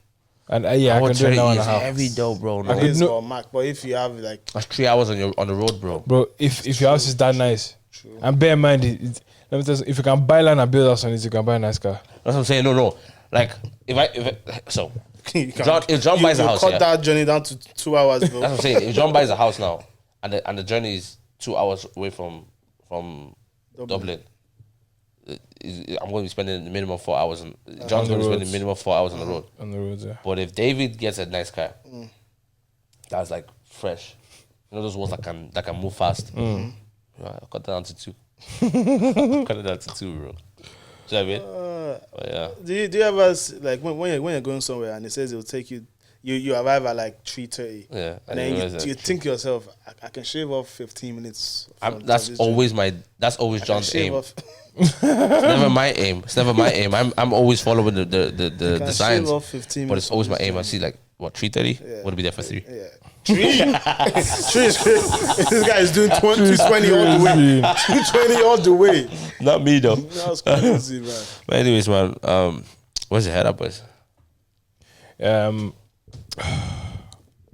And I can do it now and a half. heavy though, bro. No. I It could is no- for Mac, but if you have like That's 3 hours on the road, bro. Bro, if your house is that nice, and bear in mind, let me tell you, if you can buy land and build a house on it, you can buy a nice car. That's what I'm saying. No. Like so, you can- If John buys a house, cut yeah. that journey down to 2 hours, bro. That's what I'm saying. If John buys a house now, and the journey is 2 hours away from Dublin, I'm going to be spending the minimum 4 hours. John's going to spend the roads. minimum 4 hours on the road. On the roads, yeah. But if David gets a nice car, that's like fresh. You know those ones that can move fast. I cut that down to 2. Cut it down to 2, bro. Do you know what I mean? Yeah. Do you ever like when you're going somewhere and it says it will take you arrive at like 3:30? Yeah. And then you think to yourself, I can shave off 15 minutes. That's always John's aim. It's never my aim. I'm always following the signs. But it's always my aim. I see like what 3:30. Yeah. Would be there for 3. Yeah. 3 is crazy. This guy is doing 220 all the way. 220 all the way. Not me though. That's crazy, man. But anyways, man, where's your head up, boys?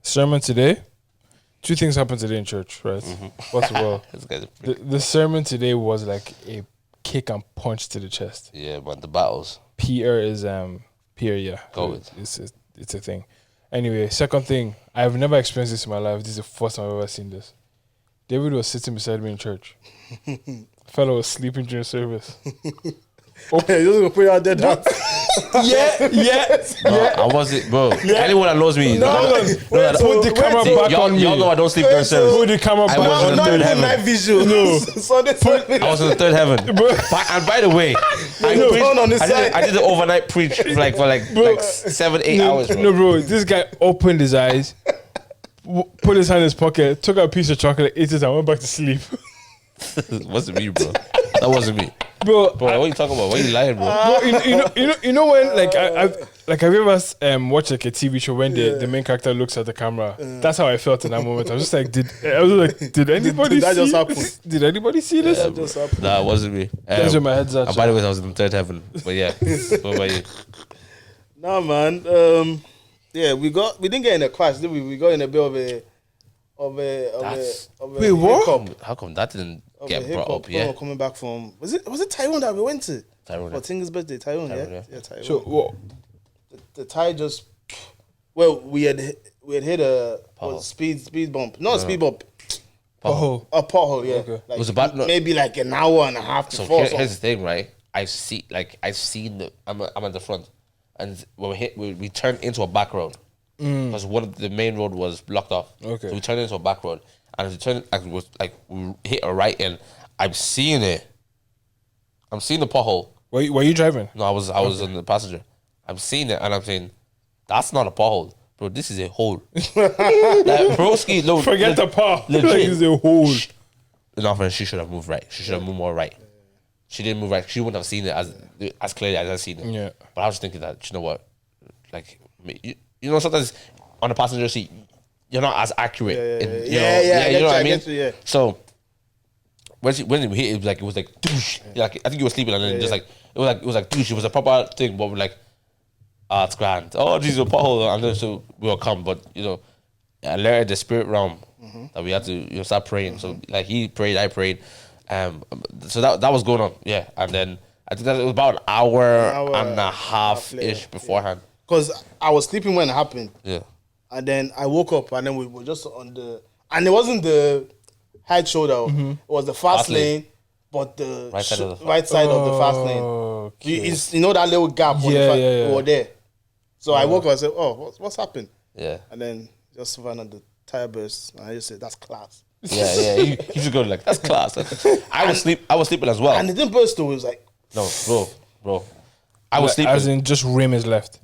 Sermon today. 2 things happened today in church, right? First of all, the sermon today was like a kick and punch to the chest. Yeah, man, the battles. Peter is Peter, yeah. It's a thing. Anyway, second thing, I've never experienced this in my life. This is the first time I've ever seen this. David was sitting beside me in church. Fellow was sleeping during service. You're just gonna put it out there. I wasn't, bro. Anyone that knows me, put the camera back on me. Y'all know I don't sleep during service. Put the camera back I was in the third heaven. Night visual. No. I was in the third heaven. And by the way, I did the overnight preach for like 7-8 hours. Bro. No, bro. This guy opened his eyes, put his hand in his pocket, took out a piece of chocolate, ate it, and went back to sleep. Wasn't me, bro. That wasn't me. Bro, what are you talking about? Why are you lying, bro? You know when like have you ever watched like a TV show when the main character looks at the camera? That's how I felt in that moment. I was just like, did anybody that see just happen? Did anybody see this? That just happened. Nah, it wasn't me. That's where my head's at. And by the way, I was in the third heaven. But yeah, what about you? Nah, man. Yeah, we didn't get in a clash, did we? We got in a bit of a Wait, what? How come that didn't get brought up? Yeah, coming back from was it Tyrone that we went to? Tyrone. For Tinger's birthday, Tyrone, yeah, Tyrone. So what? The tire just we had hit a speed bump, not a speed bump. Pothole. A pothole, yeah. Okay. Like, it was about maybe like an hour and a half to so here's the thing, right? I've seen I'm at the front, and when we turned into a back road because one of the main road was blocked off. Okay. So we turned into a back road, and as we turned, we hit a right in. I'm seeing it. I'm seeing the pothole. Were you driving? No, I was on the passenger. I'm seeing it, and I'm saying, that's not a pothole, bro. This is a hole. Like, broski, no, Forget the path. legit. Like it's a hole. No, she should have moved right. She should have moved more right. She didn't move right. She wouldn't have seen it as clearly as I seen it. Yeah. But I was thinking that, you know what, like, you know, sometimes on the passenger seat, you're not as accurate. You know what I mean? So when we hit, it was like douche. Like I think you were sleeping, and then just like it was like douche. It was a proper thing, but we're like, it's grand. Oh, Jesus, a pothole, and then so we will come. But you know, I learned the spirit realm that we had to start praying. So like he prayed, I prayed. So that was going on, yeah. And then I think that it was about an hour and a half ish beforehand. Because I was sleeping when it happened. Yeah. And then I woke up and then we were just on the... And it wasn't the high shoulder. It was the fast lane, but the right side of the fast lane. Okay. You know that little gap? We were there. So I woke up and said, what's happened? Yeah. And then just found out the tire burst. And I just said, that's class. Yeah. You just go like, that's class. I was sleeping as well. And it didn't burst though. It was like... No, bro. I was sleeping. As in just rim is left.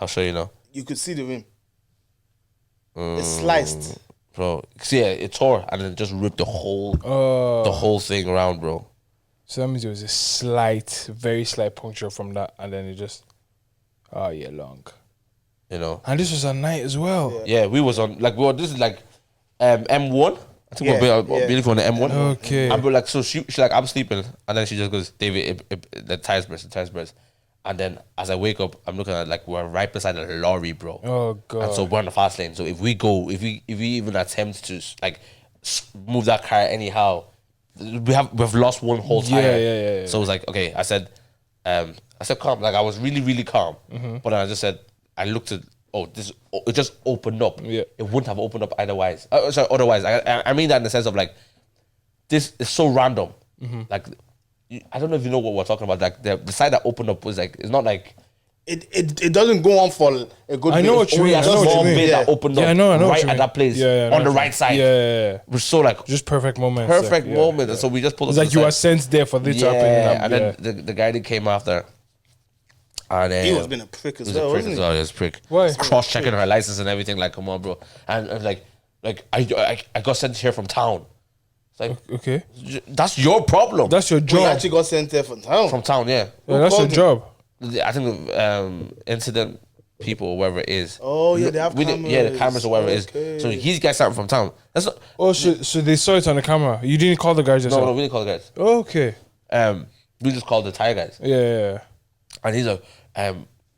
I'll show you now. You could see the rim. It's sliced. Bro, see, it tore and then just ripped the whole thing around, bro. So that means it was a very slight puncture from that, and then it just, long. You know. And this was at night as well. Yeah, we was on this is like M1. I think we're beautiful on the M1. Okay. And we're like, so she like, I'm sleeping, and then she just goes, David, the tires burst. And then as I wake up, I'm looking at like we're right beside a lorry, bro. Oh god. And so we're on the fast lane. So if we even attempt to like move that car anyhow, we've lost one whole tire. Yeah. So it was like, okay, I said calm. Like I was really, really calm. But then I just said, I looked at, it just opened up. Yeah. It wouldn't have opened up otherwise. Otherwise. I mean that in the sense of like, this is so random. Like, I don't know if you know what we're talking about. Like the side that opened up was like, it's not like it doesn't go on for a good. I know what you mean. I Just know what small you mean. bit that opened up I know what right you at mean. that place I know on the what you right mean. side. Yeah. We're so like Just perfect moments. perfect yeah. moment. And so we just pulled up. It's like to you the were side. sent there for this to happen. And then the guy that came after, and He was being a prick as well, wasn't he? He was a prick. Why? Cross checking her license and everything. Like, come on, bro. And like I got sent here from town. It's like, Okay. that's your problem. That's your We job. actually got sent there from town. From town, yeah. Yeah, that's your called him? job. I think incident people or whatever it is. Oh, yeah, they have Yeah, the cameras. cameras or whatever it Okay. is. So he's got something from town. That's not. Oh, so they saw it on the camera. You didn't call the guys No, yourself? we didn't call the guys. Okay. We just called the tire guys. Yeah. And he's like,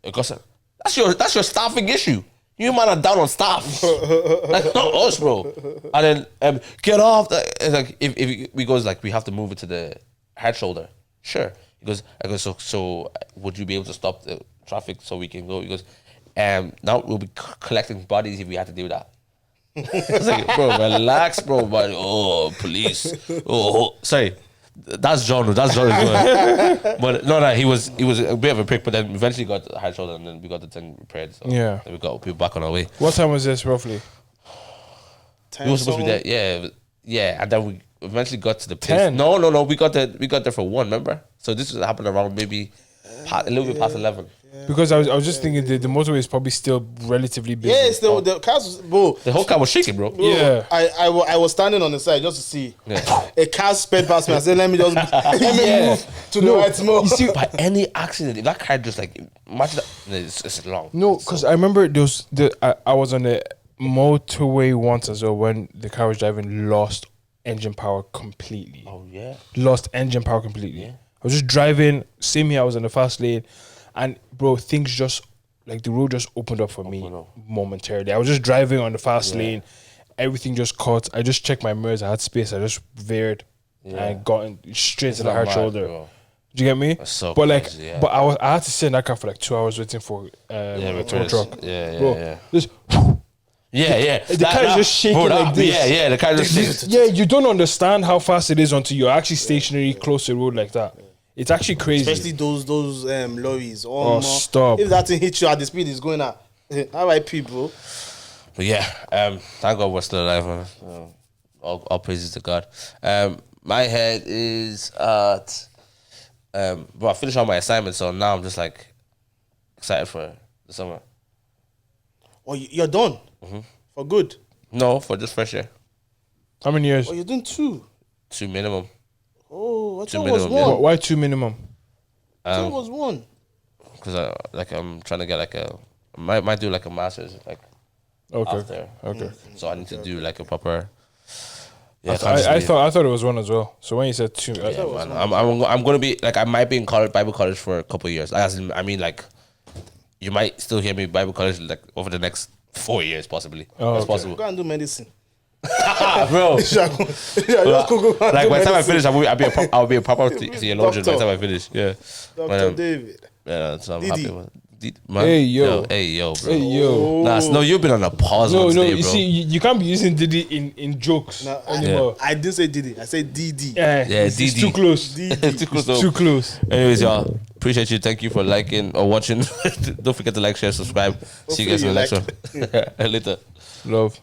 Augusta, that's your staffing issue. You man are down on staff. Like, not us, bro. And then get off. It's like if we goes like we have to move it to the head shoulder. Sure. I go, so would you be able to stop the traffic so we can go? He goes, now we'll be collecting bodies if we have to do that. It's like, bro, relax, bro. But police. Oh, sorry. That's John. That's John as well. But no, he was a bit of a prick. But then eventually got the high shoulder, and then we got the thing repaired. So Yeah. then we got people back on our way. What time was this roughly? We were supposed to be there, yeah. And then we eventually got to the place. 10? No. We got there for 1. Remember? So this happened around maybe a little bit past 11. Because I was just thinking the motorway is probably still relatively busy. Yeah, it's the cars, bro. The whole car was shaking, bro. Yeah. I was standing on the side just to see. Yeah. A car sped past me. I said, let me move to the right more. You see, By any accident, if that car just like imagine that, it's long. no, because I remember I was on the motorway once as well when the car was driving, lost engine power completely. Oh yeah. Lost engine power completely. I was just driving, same here, I was in the fast lane, and bro, things just, like the road just opened up for me momentarily. I was just driving on the fast lane, everything just caught. I just checked my mirrors, I had space, I just veered and got straight to the hard mad, shoulder. bro. Do you get me? That's so but like, crazy, yeah. but I had to sit in that car for like 2 hours waiting for a tow truck. Yeah. Just, Yeah. the car is just shaking like this. Yeah. The car just shaking. yeah, you don't understand how fast it is until you're actually stationary close to the road like that. It's actually crazy. Especially those lorries. Oh, stop. If that thing hits you at the speed it's going at. RIP, bro. But yeah, thank God we're still alive, man. All praises to God. My head is at bro, I finished all my assignments, so now I'm just like excited for the summer. Oh, you're done? For good? No, for just fresh air. How many years? Oh, you're doing 2? 2 minimum. Oh, I Two thought it was minimum, yeah. 1. Why 2 minimum? I thought it was 1. Because I'm trying to get like might do like a master's like Okay. after. Okay. So I need to do like a proper. Yeah, I thought it was 1 as well. So when you said 2, Yeah, man. I'm gonna be like I might be in college, Bible college for a couple of years. I mean, like you might still hear me Bible college like over the next 4 years possibly. Oh, That's okay. possible, Go and do medicine. bro. Just go and Like do by the time I medicine. finish, I'll be a proper theologian by the time I finish. Yeah, Dr. David. yeah. So I'm Didi. happy. Man. Hey, yo. Hey yo, bro. Hey, yo. Nah, no, you've been on a pause. No, today, you bro. see, you can't be using Diddy in jokes No, anymore. I didn't say Didi. I said DD. Yeah, it's Diddy. too close. Too close. It's too close. Anyways, y'all, appreciate you. Thank you for liking or watching. Don't forget to like, share, subscribe. See you guys in the next Hopefully one. Later. Love.